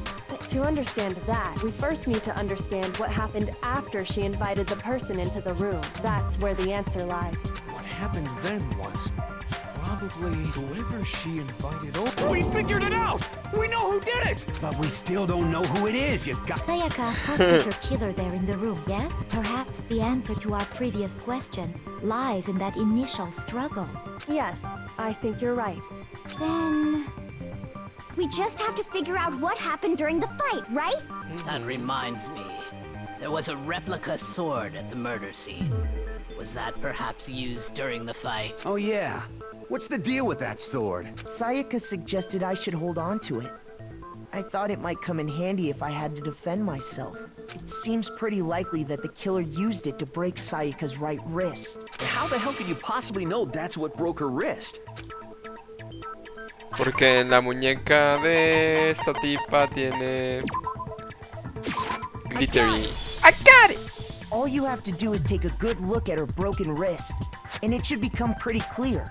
To understand that, we first need to understand what happened after she invited the person into the room. That's where the answer lies. What happened then was probably whoever she invited over. We figured it out! We know who did it! But we still don't know who it is, you got... Sayaka thought there's a killer there in the room, yes? Perhaps the answer to our previous question lies in that initial struggle. Yes, I think you're right. Then... we just have to figure out what happened during the fight, right? That reminds me. There was a replica sword at the murder scene. Was that perhaps used during the fight? Oh yeah. What's the deal with that sword? Sayaka suggested I should hold on to it. I thought it might come in handy if I had to defend myself. It seems pretty likely that the killer used it to break Sayaka's right wrist. How the hell could you possibly know that's what broke her wrist? Porque en la muñeca de esta tipa tiene glittery. I got it! All you have to do is take a good look at her broken wrist, and it should become pretty clear.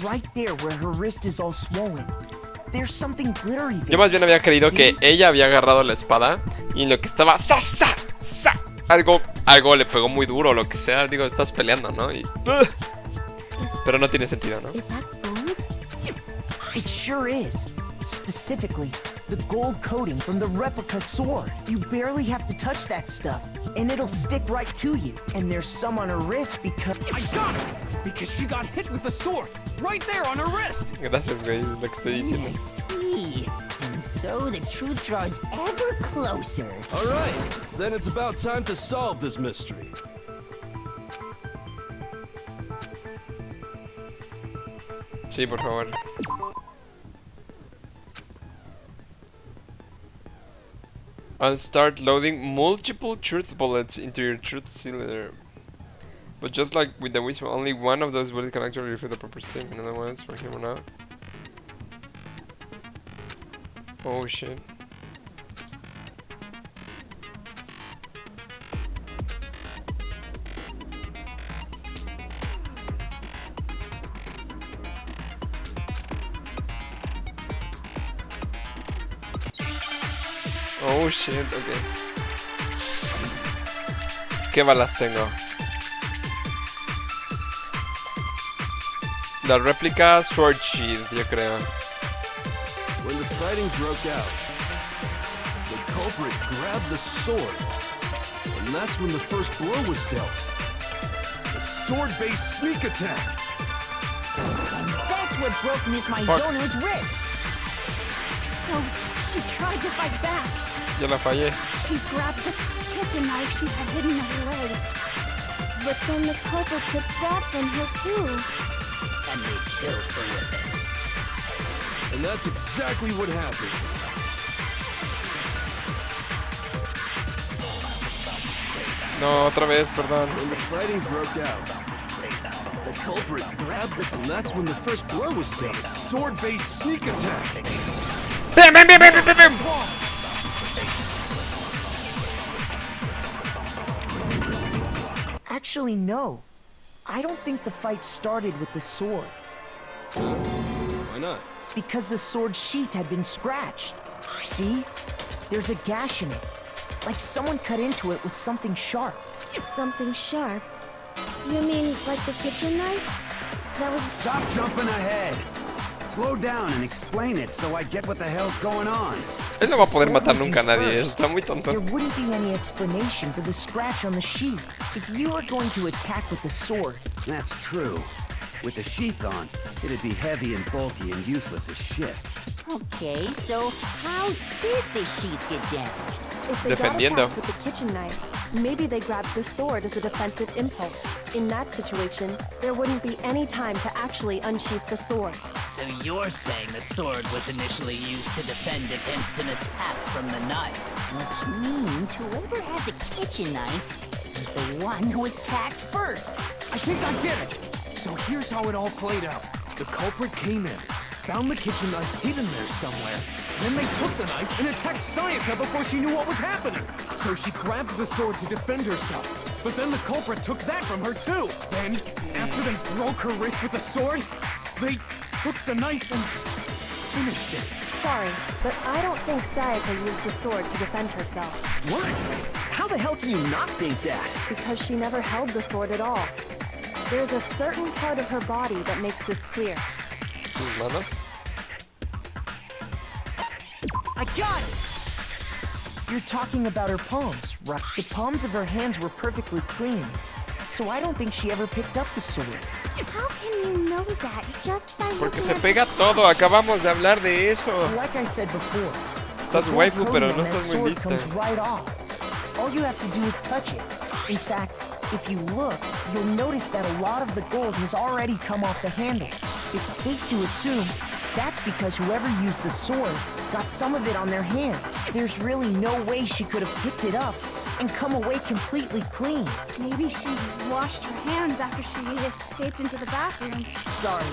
Right there where her wrist is all swollen. There's something glittery there. Yo más bien había creído que ella había agarrado la espada y en lo que estaba algo le pegó muy duro, lo que sea. Digo, estás peleando, ¿no? Y, pero no tiene sentido, ¿no? Is that gold? It sure is. Specifically, the gold coating from the replica sword. You barely have to touch that stuff, and it'll stick right to you. And there's some on her wrist because... I got it! Because she got hit with the sword! Right there on her wrist! Gracias, güey, es lo que estoy diciendo. See, and so the truth draws ever closer. Alright, then it's about time to solve this mystery. Sí, por favor. I'll start loading multiple truth bullets into your truth cylinder. But just like with the whisper, only one of those bullets can actually refill the proper state. Another one is for him or not. Oh shit. Oh shit, ok. ¿Qué balas tengo? La réplica Sword Sheath, yo creo. When the fighting broke out, the culprit grabbed the sword, and that's when the first blow was dealt. A sword-based sneak attack. And that's what broke Miss Maizono's wrist. So, she tried to fight back. Yo la fallé. She grabbed the kitchen knife she had hidden in her leg. But then the culprit took that from her too. And they killed her with it. And that's exactly what happened. No, otra vez, perdón. When the fighting broke out, the culprit grabbed it, and that's when the first blow was dealt. A sword-based sneak attack. Bam, bam, bam, bam, bam, bam. Actually, no. I don't think the fight started with the sword. Why not? Because the sword sheath had been scratched. See? There's a gash in it. Like someone cut into it with something sharp. Something sharp? You mean like the kitchen knife? That was... Stop jumping ahead. Slow down and explain it so I get what the hell's going on. Él no va a poder matar nunca a nadie, está muy tonto. There wouldn't be any explanation for the scratch on the sheath if you were going to attack with the sword. That's true. With the sheath on, it'd be heavy and bulky and useless as shit. Okay, so how did the sheath get damaged? If they got attacked with the kitchen knife, maybe they grabbed the sword as a defensive impulse. In that situation, there wouldn't be any time to actually unsheath the sword. So you're saying the sword was initially used to defend against an attack from the knife? Which means whoever had the kitchen knife was the one who attacked first. I think I get it. So here's how it all played out. The culprit came in, found the kitchen knife hidden there somewhere. Then they took the knife and attacked Sayaka before she knew what was happening. So she grabbed the sword to defend herself. But then the culprit took that from her too. Then, after they broke her wrist with the sword, they took the knife and finished it. Sorry, but I don't think Sayaka used the sword to defend herself. What? How the hell can you not think that? Because she never held the sword at all. There's a certain part of her body that makes this clear. I got it! You're talking about her palms, right? The palms of her hands were perfectly clean, so I don't think she ever picked up the sword. How can you know that just by Porque looking se at pega todo, acabamos de hablar de eso. Like I said before, Estás the waifu, coating pero on no that estás muy sword lista. comes right off. All you have to do is touch it. In fact, if you look, you'll notice that a lot of the gold has already come off the handle. It's safe to assume that's because whoever used the sword got some of it on their hand. There's really no way she could have picked it up and come away completely clean. Maybe she washed her hands after she escaped into the bathroom. Sorry,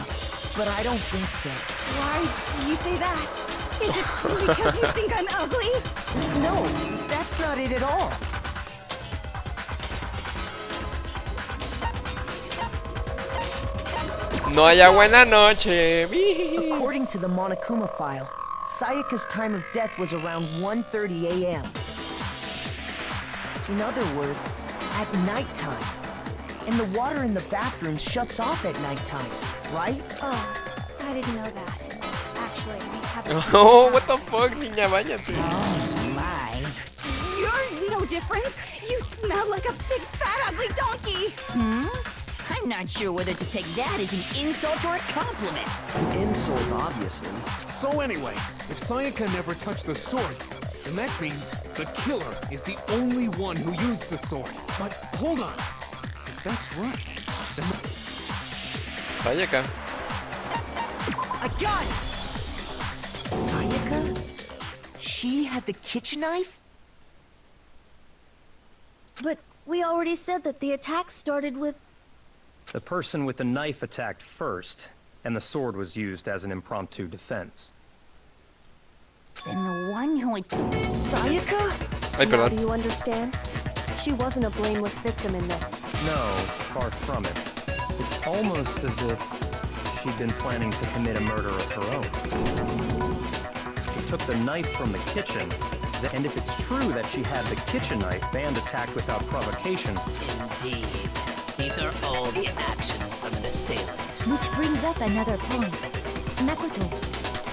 but I don't think so. Why do you say that? Is it because you think I'm ugly? No, that's not it at all. No hay agua en la noche. According to the Monokuma file, Sayaka's time of death was around 1:30 a.m. In other words, at nighttime. And the water in the bathroom shuts off at nighttime, right? Oh, I didn't know that. Actually, I haven't. Oh, what the fuck, niña, bañate. Oh my. You're no different. You smell like a big fat ugly donkey. I'm not sure whether to take that as an insult or a compliment. An insult, obviously. So anyway, if Sayaka never touched the sword, then that means the killer is the only one who used the sword. But hold on. If that's right, then Sayaka. I got it! Sayaka? She had the kitchen knife? But we already said that the attack started with... The person with the knife attacked first, and the sword was used as an impromptu defense. Then the one who had... Sayaka? Ay, Now do perdón. you understand? She wasn't a blameless victim in this. No, far from it. It's almost as if she'd been planning to commit a murder of her own. She took the knife from the kitchen, and if it's true that she had the kitchen knife and attacked without provocation... Indeed. These are all the actions of an assailant. Which brings up another point. Makoto,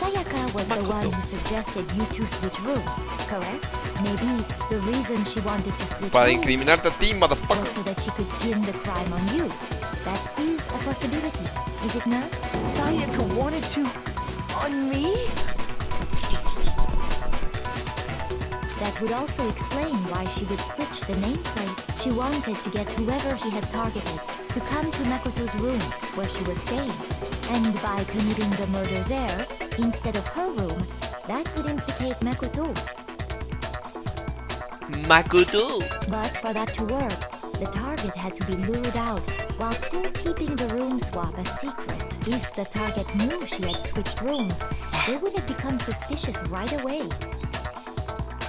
Sayaka was the one who suggested you two switch rooms, correct? Maybe the reason she wanted to switch Para rooms incriminarte a ti, was motherfucker. so that she could pin the crime on you. That is a possibility, is it not? Sayaka wanted to... on me? That would also explain why she would switch the nameplates. She wanted to get whoever she had targeted to come to Makoto's room where she was staying. And by committing the murder there, instead of her room, that would implicate Makoto. Makoto. But for that to work, the target had to be lured out while still keeping the room swap a secret. If the target knew she had switched rooms, they would have become suspicious right away.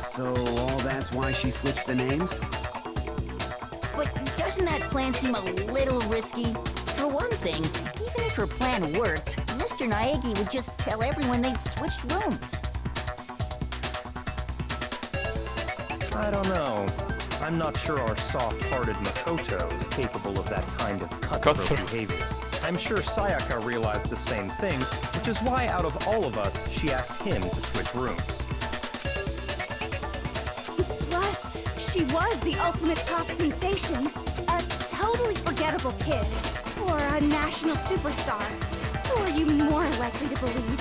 So all that's why she switched the names? But doesn't that plan seem a little risky? For one thing, even if her plan worked, Mr. Naegi would just tell everyone they'd switched rooms. I don't know. I'm not sure our soft-hearted Makoto is capable of that kind of cutthroat behavior. I'm sure Sayaka realized the same thing, which is why out of all of us, she asked him to switch rooms. Plus, she was the ultimate pop sensation. A totally forgettable kid. Or a national superstar. Who are you more likely to believe?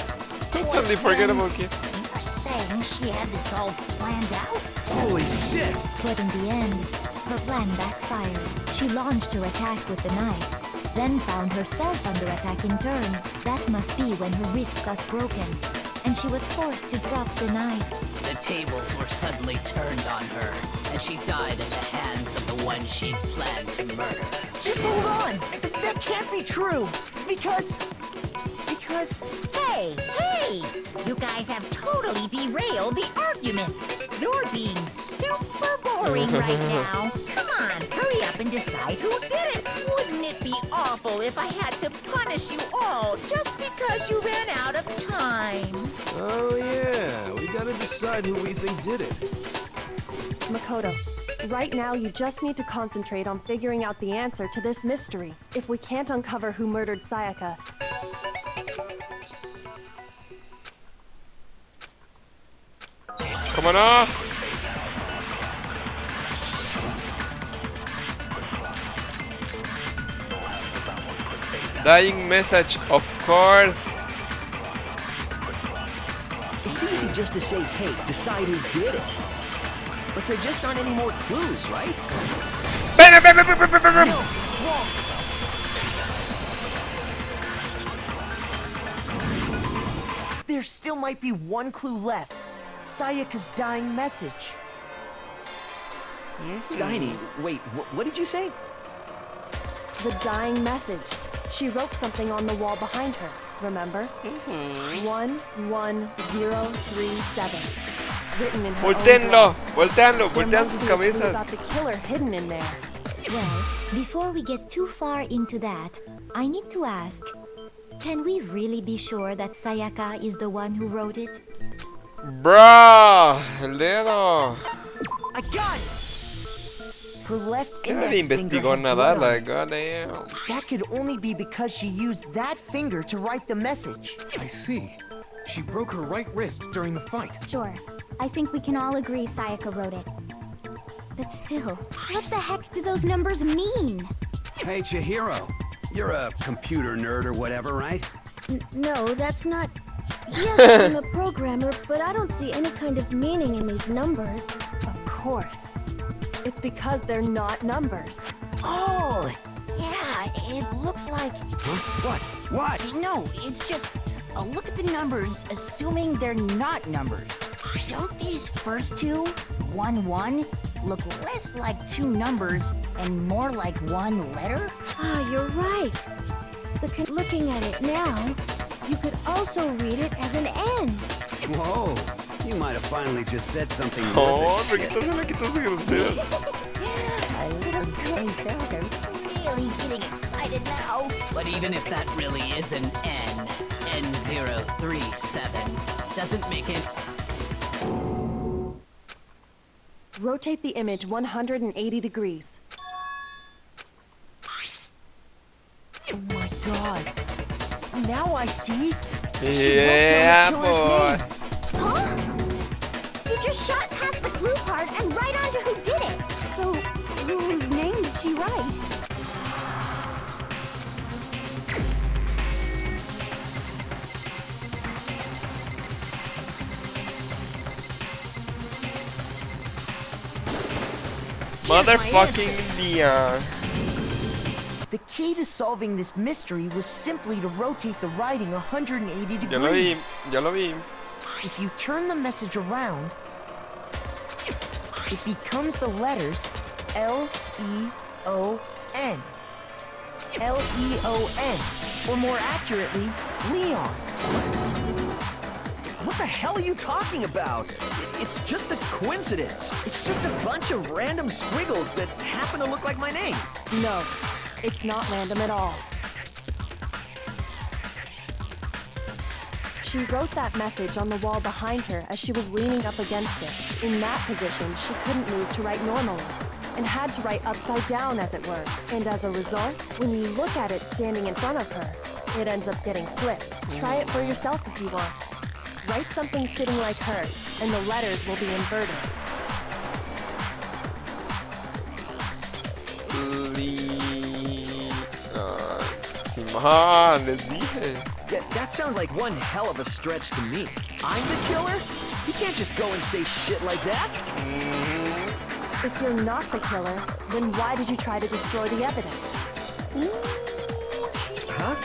Totally forgettable kid. You're saying she had this all planned out? Holy shit! But in the end, her plan backfired. She launched her attack with the knife, then found herself under attack in turn. That must be when her wrist got broken, and she was forced to drop the knife. The tables were suddenly turned on her, and she died at the hands of the one she'd planned to murder. Just hold on! That can't be true! Because... Hey! You guys have totally derailed the argument. You're being super boring right now. Come on, hurry up and decide who did it. Wouldn't it be awful if I had to punish you all just because you ran out of time? Oh yeah, we gotta decide who we think did it. Makoto, right now you just need to concentrate on figuring out the answer to this mystery. If we can't uncover who murdered Sayaka, Come on up! Dying message, of course. It's easy just to say, hey, decide who did it. But there just aren't any more clues, right? No, it's wrong. There still might be one clue left. Sayaka's dying message. Diney, wait, what did you say? the dying message. She wrote something on the wall behind her, remember? 11037. Written in her own Voltéenlo, blood. voltean There must sus be a clue cabezas. about the killer hidden in there. Well, before we get too far into that, I need to ask, can we really be sure that Sayaka is the one who wrote it? Bro, el dedo. I got it! Her left Que index nadie finger investigó had nada, blood on like, it. goddamn. That could only be because she used that finger to write the message. I see. She broke her right wrist during the fight. Sure. I think we can all agree Sayaka wrote it. But still, what the heck do those numbers mean? Hey, Chihiro. You're a computer nerd or whatever, right? No, that's not... Yes, I'm a programmer, but I don't see any kind of meaning in these numbers. Of course. It's because they're not numbers. Oh, yeah, it looks like... What? What? No, it's just... look at the numbers, assuming they're not numbers. Don't these first two, 1-1, look less like two numbers and more like one letter? Ah, you're right. Looking at it now, you could also read it as an N. Whoa. You might have finally just said something Oh, worth a shit. Riquito se le quitó su grosera. Our little brain cells are really getting excited now. But even if that really is an N, N037, doesn't make it... Rotate the image 180 degrees. Oh my god. Now I see. Yeah, She wrote down the boy. killer's name. Huh? You just shot past the clue part and right on to who did it. So, whose name did she write? Motherfucking Leon. The key to solving this mystery was simply to rotate the writing 180 Ya lo vi, degrees. ya lo vi. If you turn the message around, it becomes the letters L-E-O-N. L-E-O-N, or more accurately, Leon. What the hell are you talking about? It's just a coincidence. It's just a bunch of random squiggles that happen to look like my name. No, it's not random at all. She wrote that message on the wall behind her as she was leaning up against it. In that position, she couldn't move to write normally, and had to write upside down, as it were. And as a result, when you look at it standing in front of her, it ends up getting flipped. Try it for yourself if you want. Write something sitting like her, and the letters will be inverted. Simón, les dije. That sounds like one hell of a stretch to me. I'm the killer? You can't just go and say shit like that. If you're not the killer, then why did you try to destroy the evidence? Huh?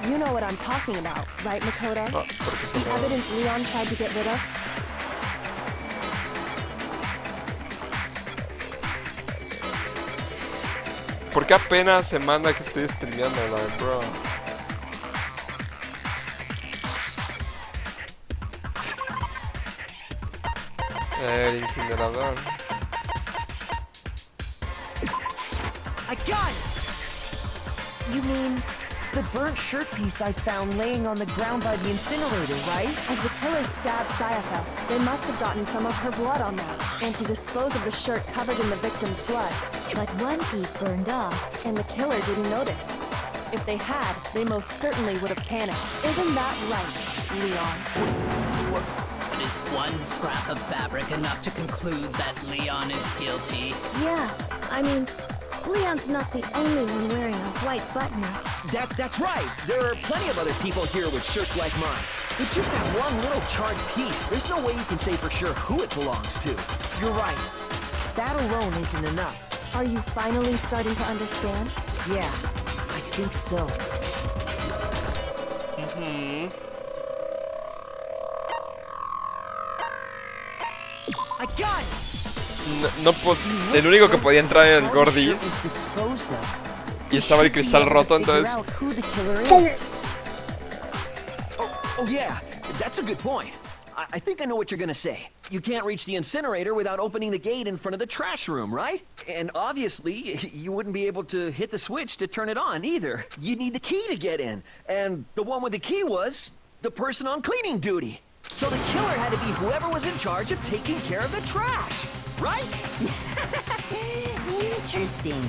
You know what I'm talking about, right, Makoto? The evidence Leon tried to get rid of? ¿Por qué apenas se manda que estoy streameando, like, bro? El incinerador. I got it! You mean the burnt shirt piece I found laying on the ground by the incinerator, right? As the killer stabbed Sayaka, they must have gotten some of her blood on them, and to dispose of the shirt covered in the victim's blood. But one piece burned off, and the killer didn't notice. If they had, they most certainly would have panicked. Isn't that right, Leon? Is one scrap of fabric enough to conclude that Leon is guilty? Yeah, I mean, Leon's not the only one wearing a white button. That's right. There are plenty of other people here with shirts like mine. It's just that one little charred piece. There's no way you can say for sure who it belongs to. You're right. That alone isn't enough. Are you finally starting to understand? Yeah, I think so. I got it! El único que podía entrar era el Gordis. Y estaba el cristal roto, entonces... ¡Pum! Oh yeah, that's a good point. I think I know what you're gonna say. You can't reach the incinerator without opening the gate in front of the trash room, right? And obviously, you wouldn't be able to hit the switch to turn it on either. You'd need the key to get in. And the one with the key was the person on cleaning duty. So the killer had to be whoever was in charge of taking care of the trash, right? Interesting.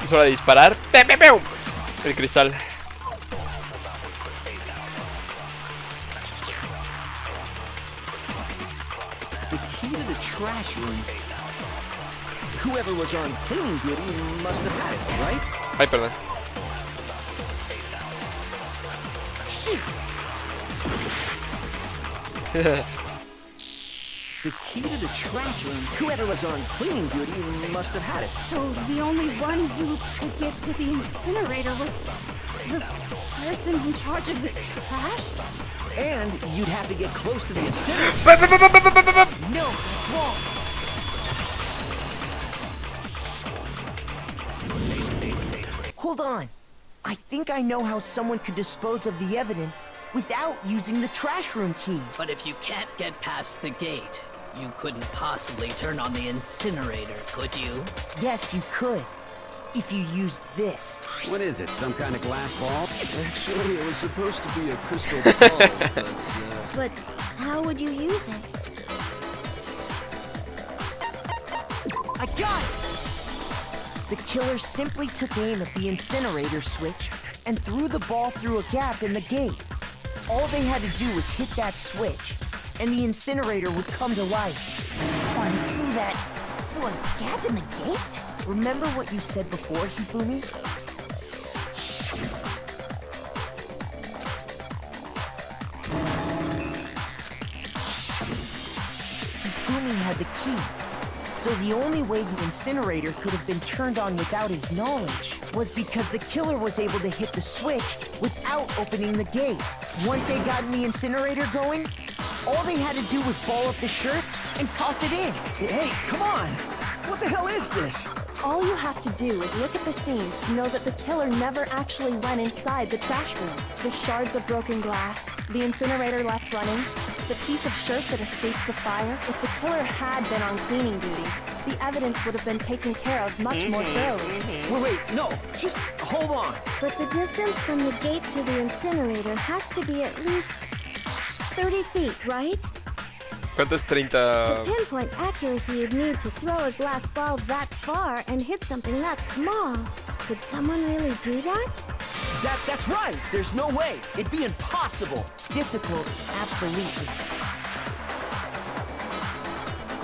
Es hora de disparar. ¡Pum, pum, pum! El cristal. The key to the trash room. Whoever was on cleaning duty must have had it, right? Ay, perdón. Shit! The key to the trash room. Whoever was on cleaning duty must have had it. So the only one who could get to the incinerator was the person in charge of the trash? And you'd have to get close to the incinerator. No, that's wrong. Hold on. I think I know how someone could dispose of the evidence without using the trash room key. But if you can't get past the gate, you couldn't possibly turn on the incinerator, could you? Yes, you could. If you used this. What is it, some kind of glass ball? Actually, it was supposed to be a crystal ball, But how would you use it? I got it! The killer simply took aim at the incinerator switch and threw the ball through a gap in the gate. All they had to do was hit that switch, and the incinerator would come to life. One through a gap in the gate? Remember what you said before, Hifumi? Hifumi had the key. So the only way the incinerator could have been turned on without his knowledge was because the killer was able to hit the switch without opening the gate. Once they got the incinerator going, all they had to do was ball up the shirt and toss it in. Hey, come on! What the hell is this? All you have to do is look at the scene to know that the killer never actually went inside the trash room. The shards of broken glass, the incinerator left running, the piece of shirt that escaped the fire, if the killer had been on cleaning duty, the evidence would have been taken care of much more thoroughly. Wait, no, just hold on. But the distance from the gate to the incinerator has to be at least 30 feet, right? ¿Cuánto es 30? The pinpoint accuracy you'd need to throw a glass ball that far and hit something that small. Could someone really do that? That's right. There's no way. It'd be impossible. Difficult, absolutely.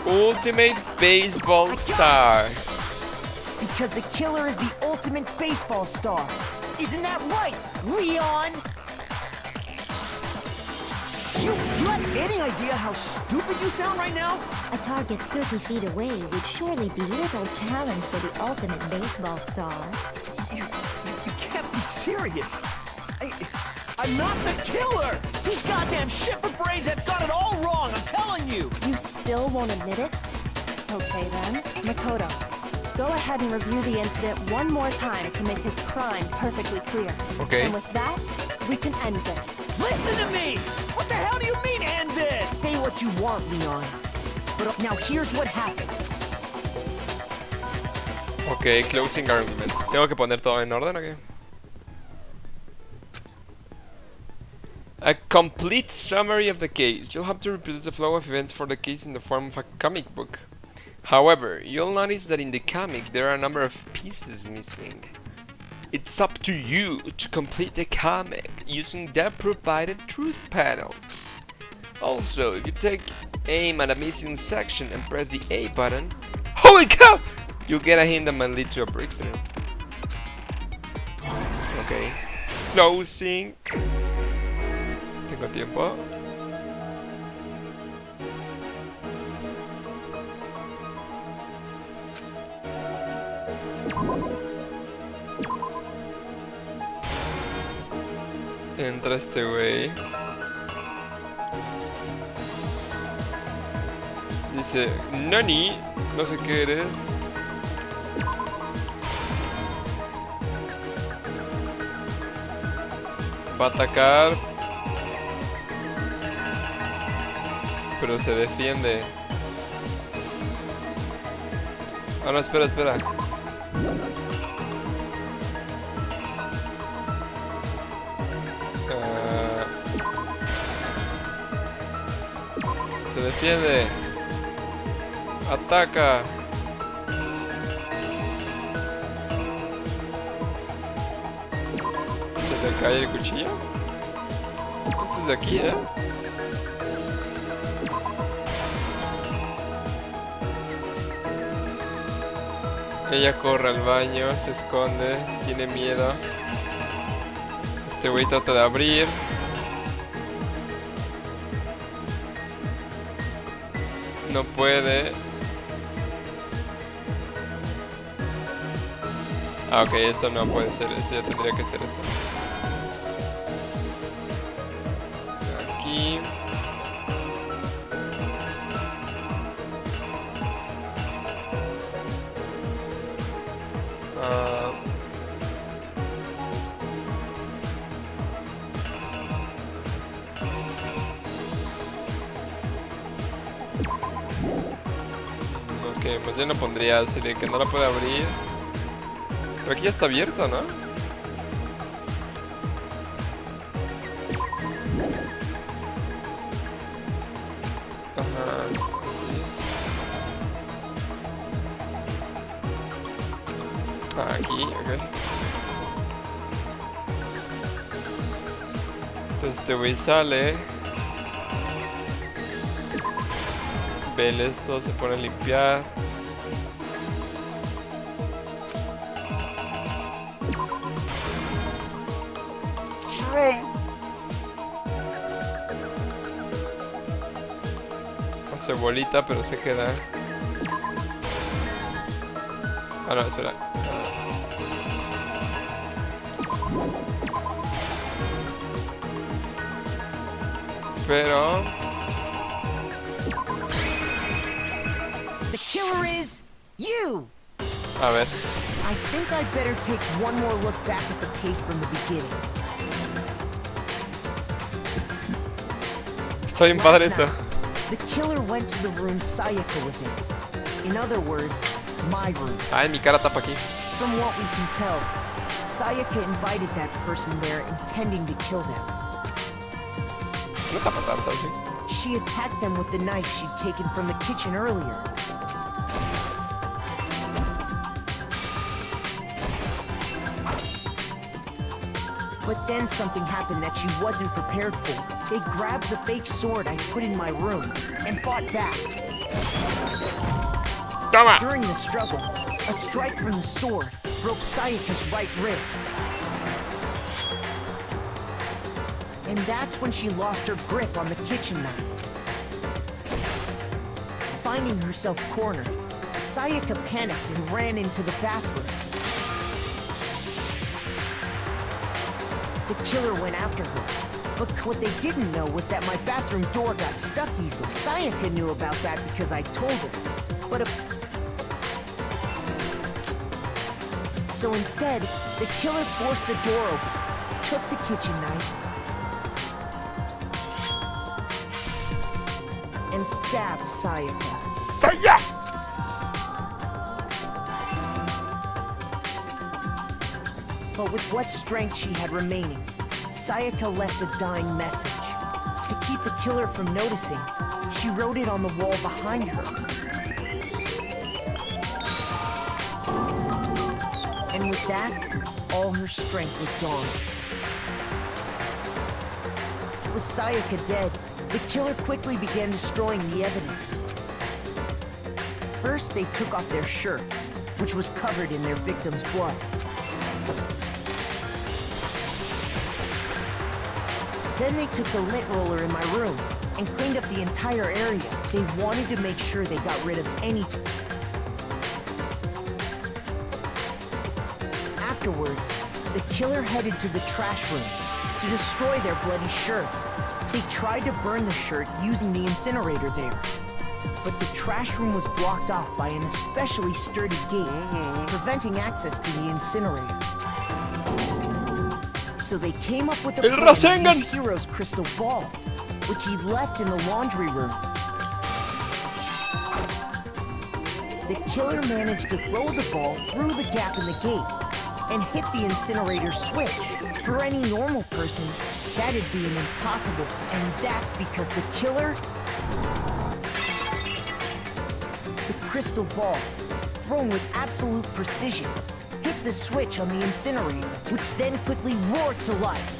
Ultimate baseball star. Because the killer is the ultimate baseball star. Isn't that right, Leon? Do you have any idea how stupid you sound right now? A target 30 feet away would surely be little challenge for the ultimate baseball star. You can't be serious. I'm not the killer! These goddamn shipper brains have got it all wrong, I'm telling you! You still won't admit it? Okay then, Makoto. Go ahead and review the incident one more time to make his crime perfectly clear. Okay. And with that, we can end this. Listen to me! What the hell do you mean, end this? Say what you want, Leon. But now here's what happened. Ok, closing argument. ¿Tengo que poner todo en orden o qué? A complete summary of the case. You'll have to reproduce the flow of events for the case in the form of a comic book. However, you'll notice that in the comic there are a number of pieces missing. It's up to you to complete the comic using the provided truth panels. Also, if you take aim at a missing section and press the A button, holy cow! You'll get a hint that might lead to a breakthrough. Okay. Closing. Tengo tiempo. Entra este güey. Dice, Nani, no sé qué eres. Va a atacar. Pero se defiende. Ah, no, espera. Se defiende. Ataca. Se le cae el cuchillo. Esto es de aquí, ¿eh? Ella corre al baño, se esconde, tiene miedo. Este güey trata de abrir. No puede. Ah, ok, esto no puede ser, esto ya tendría que ser eso. Aquí. Ok, más bien lo pondría así de que no la puede abrir. Pero aquí ya está abierto, ¿no? Ajá, sí. Ah, aquí, ok. Entonces este güey sale. Ve esto, se pone a limpiar. Hace bolita, pero se queda. Ah, no, espera. Pero... The killer is you! A ver. I think I'd better take one more look back at the case from the beginning. Está bien padre esto. The killer went to the room Sayaka was in. In other words, my room. Ah, mi cara tapa aquí. From what we can tell, Sayaka invited that person there intending to kill them. No tapa tanto, sí. She attacked them with the knife she'd taken from the kitchen earlier. But then something happened that she wasn't prepared for. They grabbed the fake sword I put in my room and fought back. Toma. During the struggle, a strike from the sword broke Sayaka's right wrist. And that's when she lost her grip on the kitchen knife. Finding herself cornered, Sayaka panicked and ran into the bathroom. The killer went after her, but what they didn't know was that my bathroom door got stuck easily. Sayaka knew about that because I told her, but so instead, the killer forced the door open, took the kitchen knife, and stabbed Sayaka. Sayaka! But with what strength she had remaining, Sayaka left a dying message. To keep the killer from noticing, she wrote it on the wall behind her. And with that, all her strength was gone. With Sayaka dead, the killer quickly began destroying the evidence. First, they took off their shirt, which was covered in their victim's blood. Then they took the lint roller in my room and cleaned up the entire area. They wanted to make sure they got rid of anything. Afterwards, the killer headed to the trash room to destroy their bloody shirt. They tried to burn the shirt using the incinerator there. But the trash room was blocked off by an especially sturdy gate, preventing access to the incinerator. So they came up with a plan to use Hero's crystal ball, which he left in the laundry room. The killer managed to throw the ball through the gap in the gate and hit the incinerator switch. For any normal person, that'd be an impossible, and that's because the killer... The crystal ball, thrown with absolute precision, hit the switch on the incinerator, which then quickly roared to life.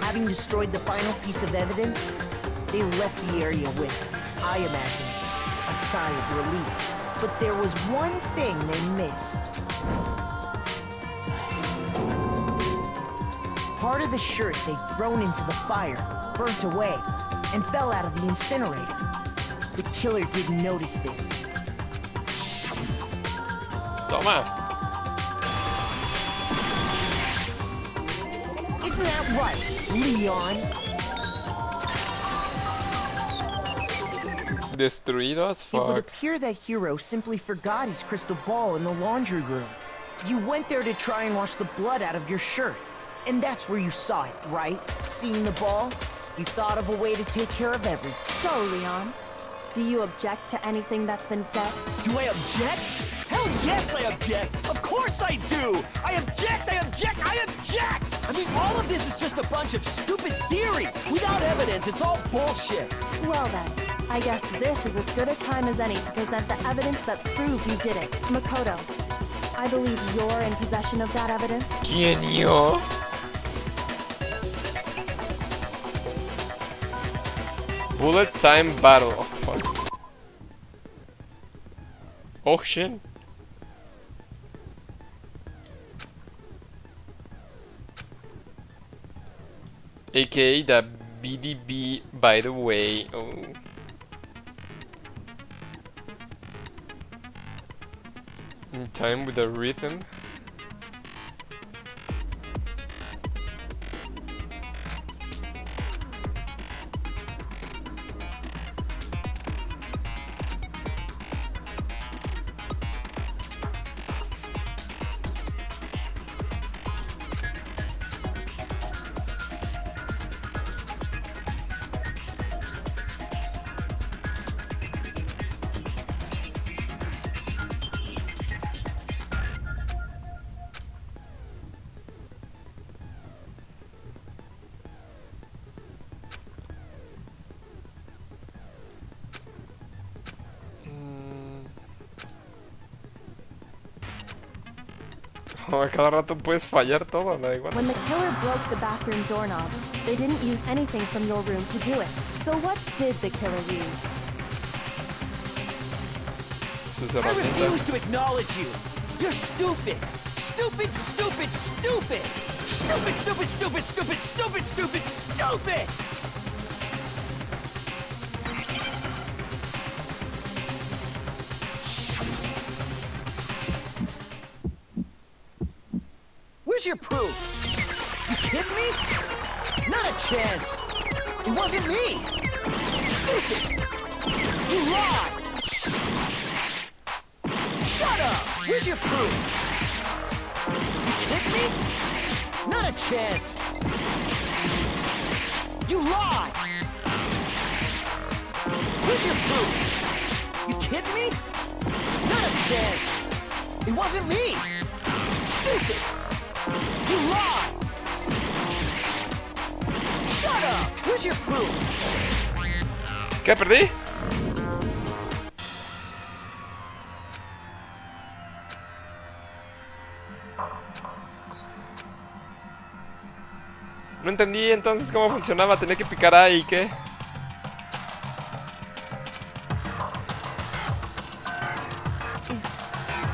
Having destroyed the final piece of evidence, they left the area with, I imagine, a sigh of relief. But there was one thing they missed. Part of the shirt they'd thrown into the fire burnt away and fell out of the incinerator. The killer didn't notice this. Toma. Isn't that right, Leon? Destruido as It would fuck. appear that Hero simply forgot his crystal ball in the laundry room. You went there to try and wash the blood out of your shirt. And that's where you saw it, right? Seeing the ball? You thought of a way to take care of everything. So, Leon, do you object to anything that's been said? Do I object? Hell yes, I object! Of course I do! I object, I object, I object! I mean, all of this is just a bunch of stupid theories. Without evidence, it's all bullshit. Well then, I guess this is as good a time as any to present the evidence that proves you did it. Makoto, I believe you're in possession of that evidence. ¿Quién yo? Bullet time battle. Oh, fuck. Auction. AKA the BDB, by the way. Oh. In time with the rhythm. A cada rato puedes fallar todo, da igual. When the killer broke the bathroom doorknob, they didn't use anything from your room to do it. So what did the killer use? Sus I herramientas. refuse to acknowledge you. You're stupid. Stupid, stupid, stupid. Stupid, stupid, stupid, stupid, stupid, stupid, stupid. Where's your proof? You kidding me? Not a chance. It wasn't me. Stupid. You lied. Shut up. Where's your proof? You kidding me? Not a chance. You lied. Where's your proof? You kidding me? Not a chance. It wasn't me. Stupid. You lied! Shut up! Where's your proof? ¿Qué perdí? No entendí entonces cómo funcionaba. Tenía que picar ahí y qué.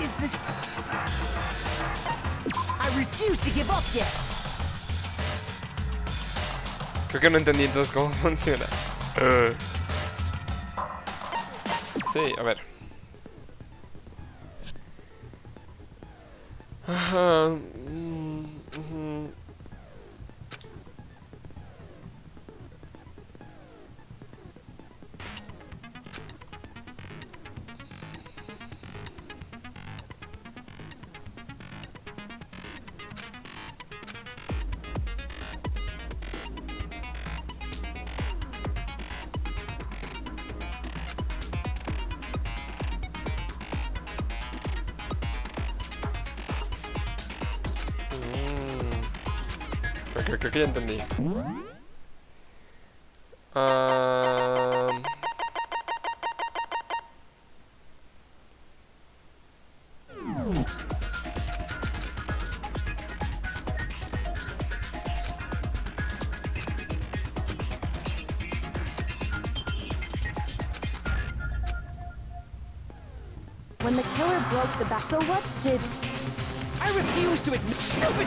Is this... I refuse to give up yet. Creo que no entendí entonces cómo funciona. Sí, a ver. Ajá. Creo que ya entendí. When the killer broke the back, so what did... I refuse to admit... Stupid!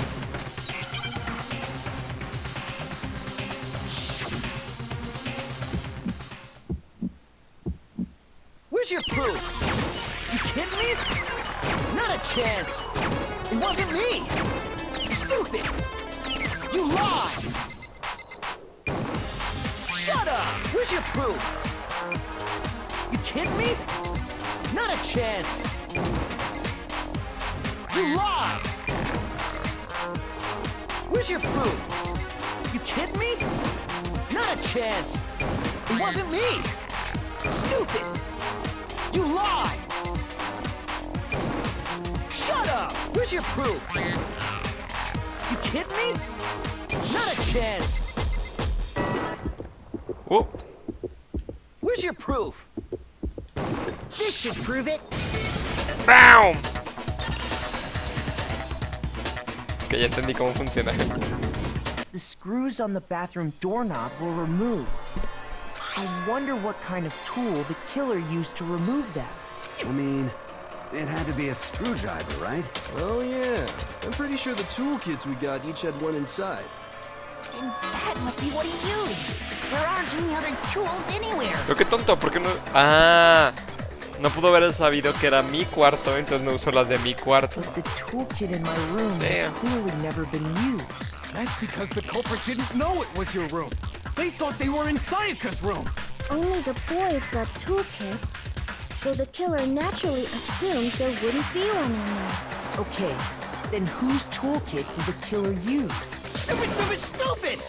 Where's your proof? You kidding me? Not a chance. It wasn't me. Stupid. You lied. Shut up. Where's your proof? You kidding me? Not a chance. You lied. Where's your proof? You kidding me? Not a chance. It wasn't me. Stupid. You lied! Shut up! Where's your proof? You kidding me? Not a chance! Oh. Where's your proof? This should prove it. ¡Bam! Que ya entendí cómo funciona. The screws on the bathroom doorknob were removed. I wonder what kind of tool the killer used to remove that. I mean, it had to be a screwdriver, right? Oh yeah, I'm pretty sure the toolkits we got each had one inside. And that must be what he used. There aren't any other tools anywhere. Pero qué tonto, ¿por qué no...? Ah, no pudo haber sabido que era mi cuarto, entonces no usó las de mi cuarto. But the toolkit in my room had clearly never been used. That's because the culprit didn't know it was your room. They thought they were in Sayaka's room. Only the boys got toolkits, so the killer naturally assumed there wouldn't be one in there. Okay, then whose toolkit did the killer use? Stupid, stupid, stupid!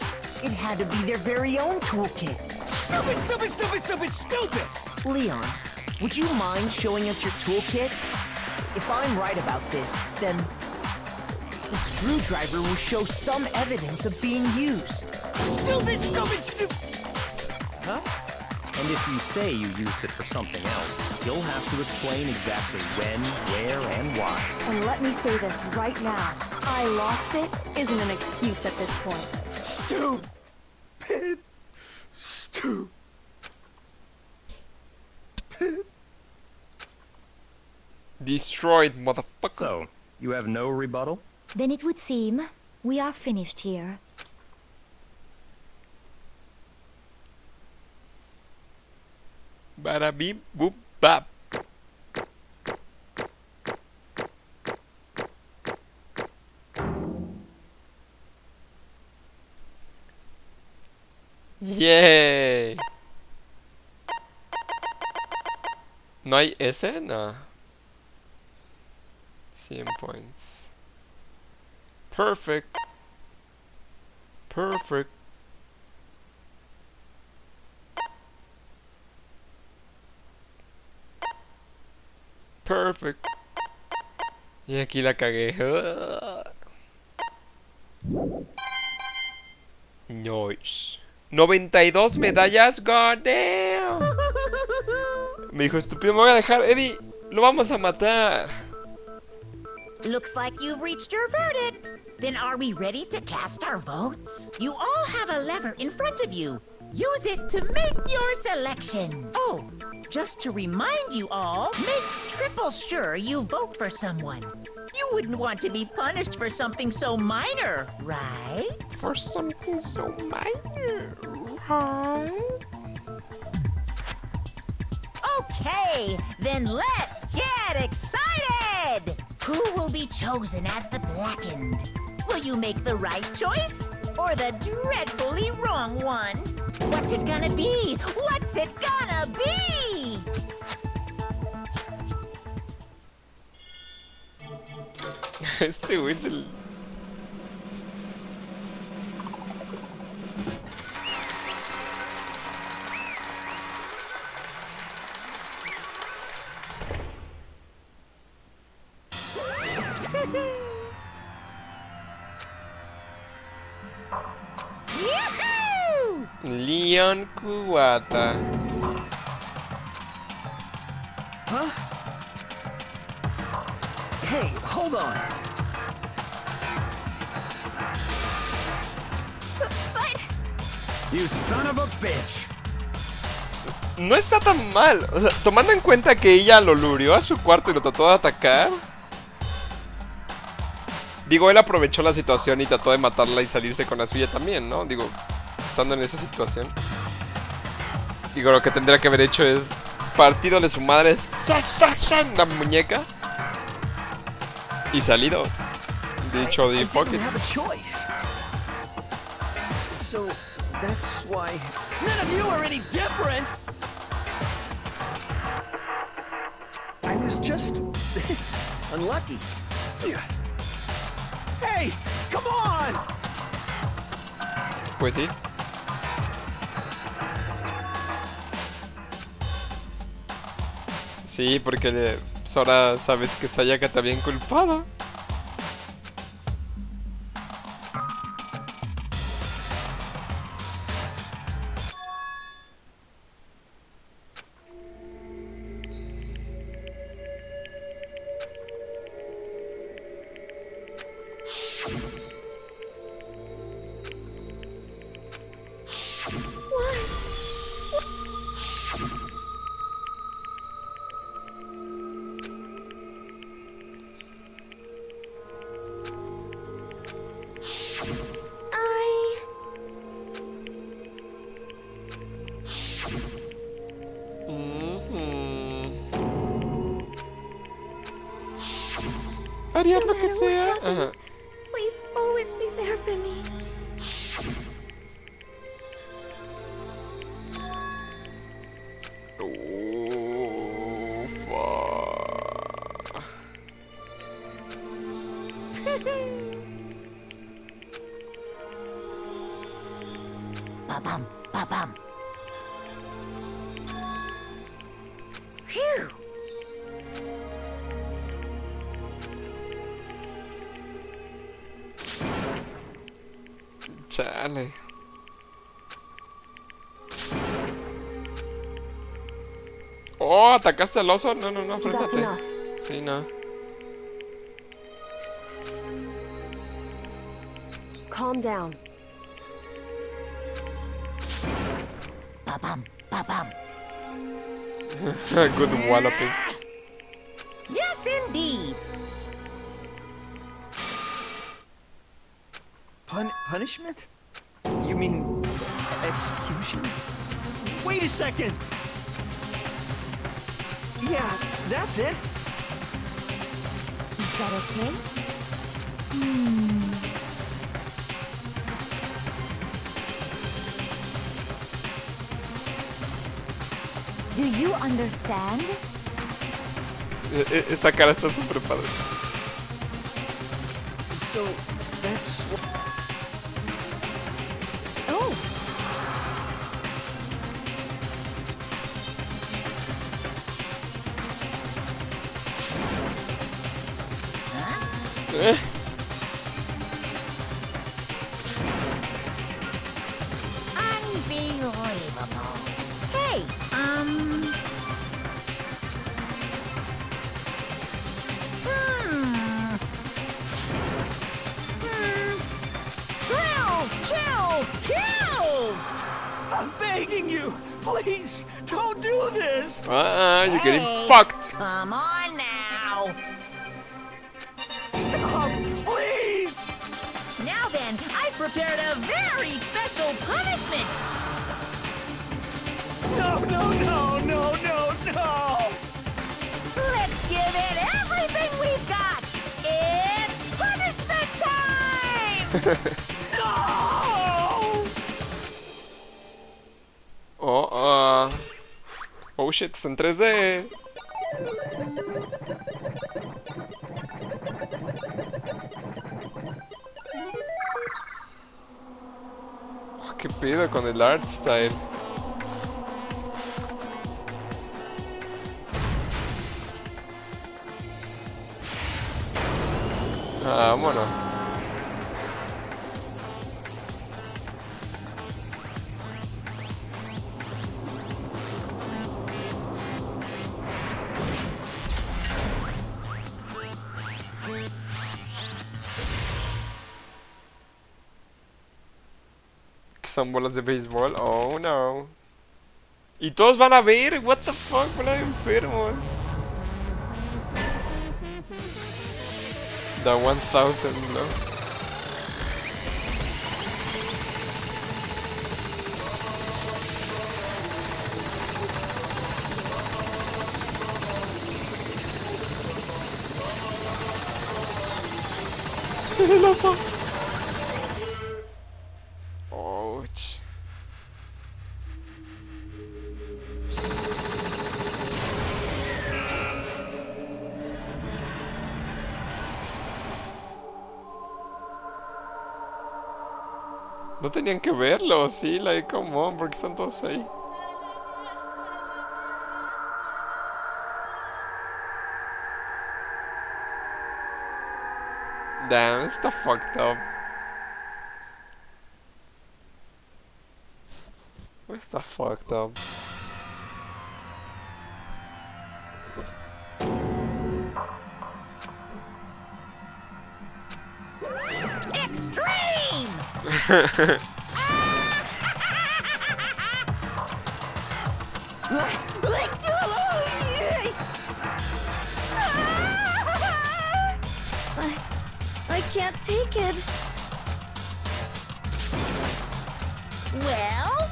It had to be their very own toolkit. Stupid, stupid, stupid, stupid, stupid! Leon, would you mind showing us your toolkit? If I'm right about this, then the screwdriver will show some evidence of being used. Stupid, stupid, stupid! Huh? And if you say you used it for something else, you'll have to explain exactly when, where, and why. And let me say this right now. I lost it isn't an excuse at this point. Stupid. Destroyed, motherfucker. So, you have no rebuttal? Then it would seem we are finished here. Bada beep boop bap. Yay. ¿No hay ese? No. 100 points. Perfect. Perfect. Perfect. Y aquí la cagué. Nice. 92 medallas. God damn. Me dijo, estúpido, me voy a dejar. Eddie, lo vamos a matar. Looks like you've reached your verdict. Then are we ready to cast our votes? You all have a lever in front of you. Use it to make your selection. Oh, just to remind you all, make triple sure you vote for someone. You wouldn't want to be punished for something so minor, right? For something so minor, right? Okay, then let's get excited! Who will be chosen as the Blackened? Will you make the right choice or the dreadfully wrong one? What's it gonna be? What's it gonna be? Este güey es el... Yahoo! Leon Cubata. Huh? Hey, hold on. But You son of a bitch! No está tan mal. O sea, tomando en cuenta que ella lo lurió a su cuarto y lo trató de atacar. Digo, él aprovechó la situación y trató de matarla y salirse con la suya también, ¿no? Digo, estando en esa situación. Digo, lo que tendría que haber hecho es partidole su madre en la muñeca y salido. Dicho de fuck it. Have a choice. So that's why none of you are any different. I was just unlucky. Hey, come on! Pues sí. Sí, porque ahora sabes que Sayaka está bien culpada. Harías lo que sea. Ajá. please always be there for me. Oh, fuck. Ba-bum, ba-bum. Phew! Chale. Oh, ¿atacaste al oso? No, no, no, That's frénate. enough. Sí, no. Calm down. Ba-bum, ba-bum. Good walloping. Yes, indeed. Punishment? You mean execution? Wait a second! Yeah, that's it. Is that okay? Do you understand? Esa cara está súper padre. So, that's what... Oh, Eh. Unbelievable. Hey, Thrills, chills, kills! I'm begging you! Please, don't do this! You're getting Hey, fucked. Come on now. Stop! Please! Now then, I've prepared a very special punishment. No, no, no, no, no, no! Let's give it everything we've got. It's punishment time! No! Oh shit, está en 3D. ¿Qué pedo con el art style? Vámonos. Que son bolas de béisbol. Oh no. Y todos van a ver. What the fuck, bola de enfermo. The 1000, ¿no? El oso. Ouch. No tenían que verlo, sí, like, come on, porque están todos ahí. Damn, está fucked up. Está fucked up. Extreme! I can't take it. Well?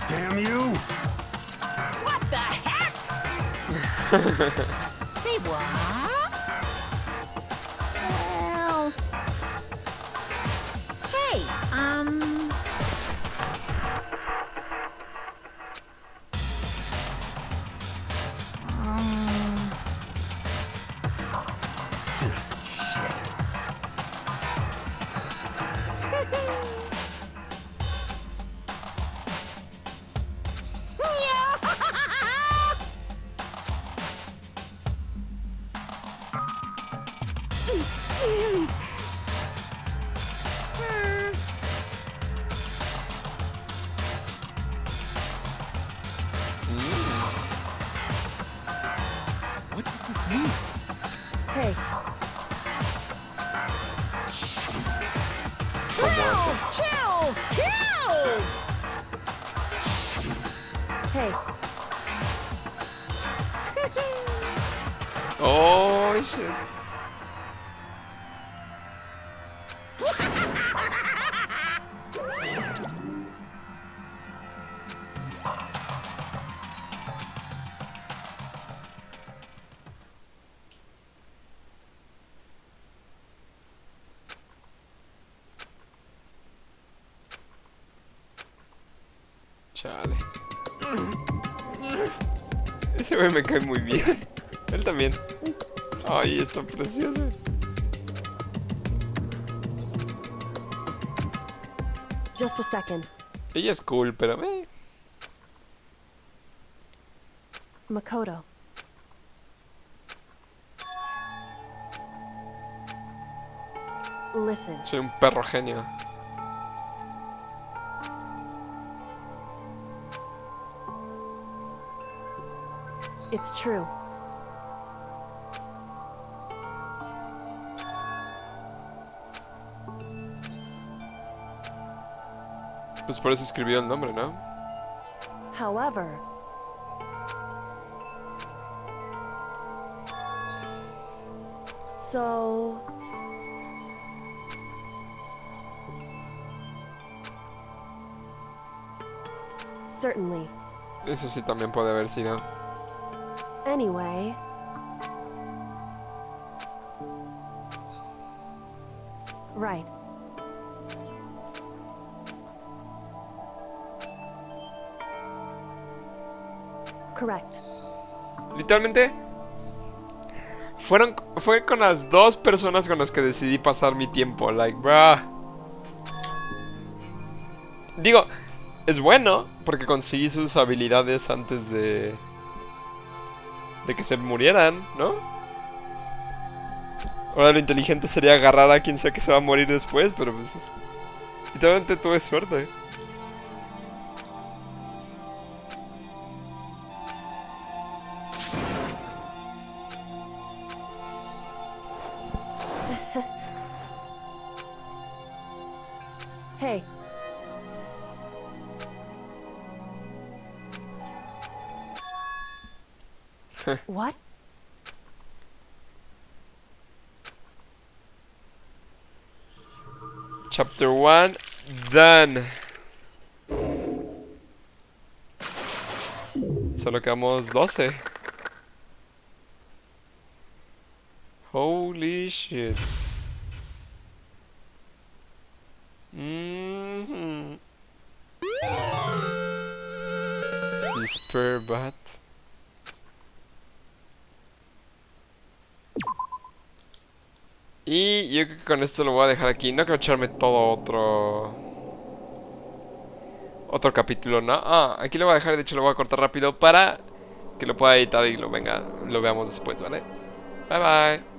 Damn you! What the heck? Say what? Well... Hey, What does this mean? Hey, Thrills, chills, kills! hey, Oh, shit. Chale. Ese güey me cae muy bien. Él también. Ay, está precioso. just a second. Ella es cool, pero Makoto. Listen. soy un perro genio. It's true. Pues por eso escribió el nombre, ¿no? However, so certainly. Eso sí también puede haber sido. Anyway, right. Correct. Literalmente fue con las dos personas con las que decidí pasar mi tiempo. Like, bruh. Digo, es bueno porque conseguí sus habilidades antes de que se murieran, ¿no? Ahora lo inteligente sería agarrar a quien sea que se va a morir después, pero pues literalmente tuve suerte. Hey. What? Chapter 1 done. Solo quedamos 12. Holy shit. Spare bat. Y yo creo que con esto lo voy a dejar aquí. No quiero echarme todo otro capítulo, ¿no? Aquí lo voy a dejar. De hecho lo voy a cortar rápido para que lo pueda editar y lo veamos después, ¿vale? Bye bye.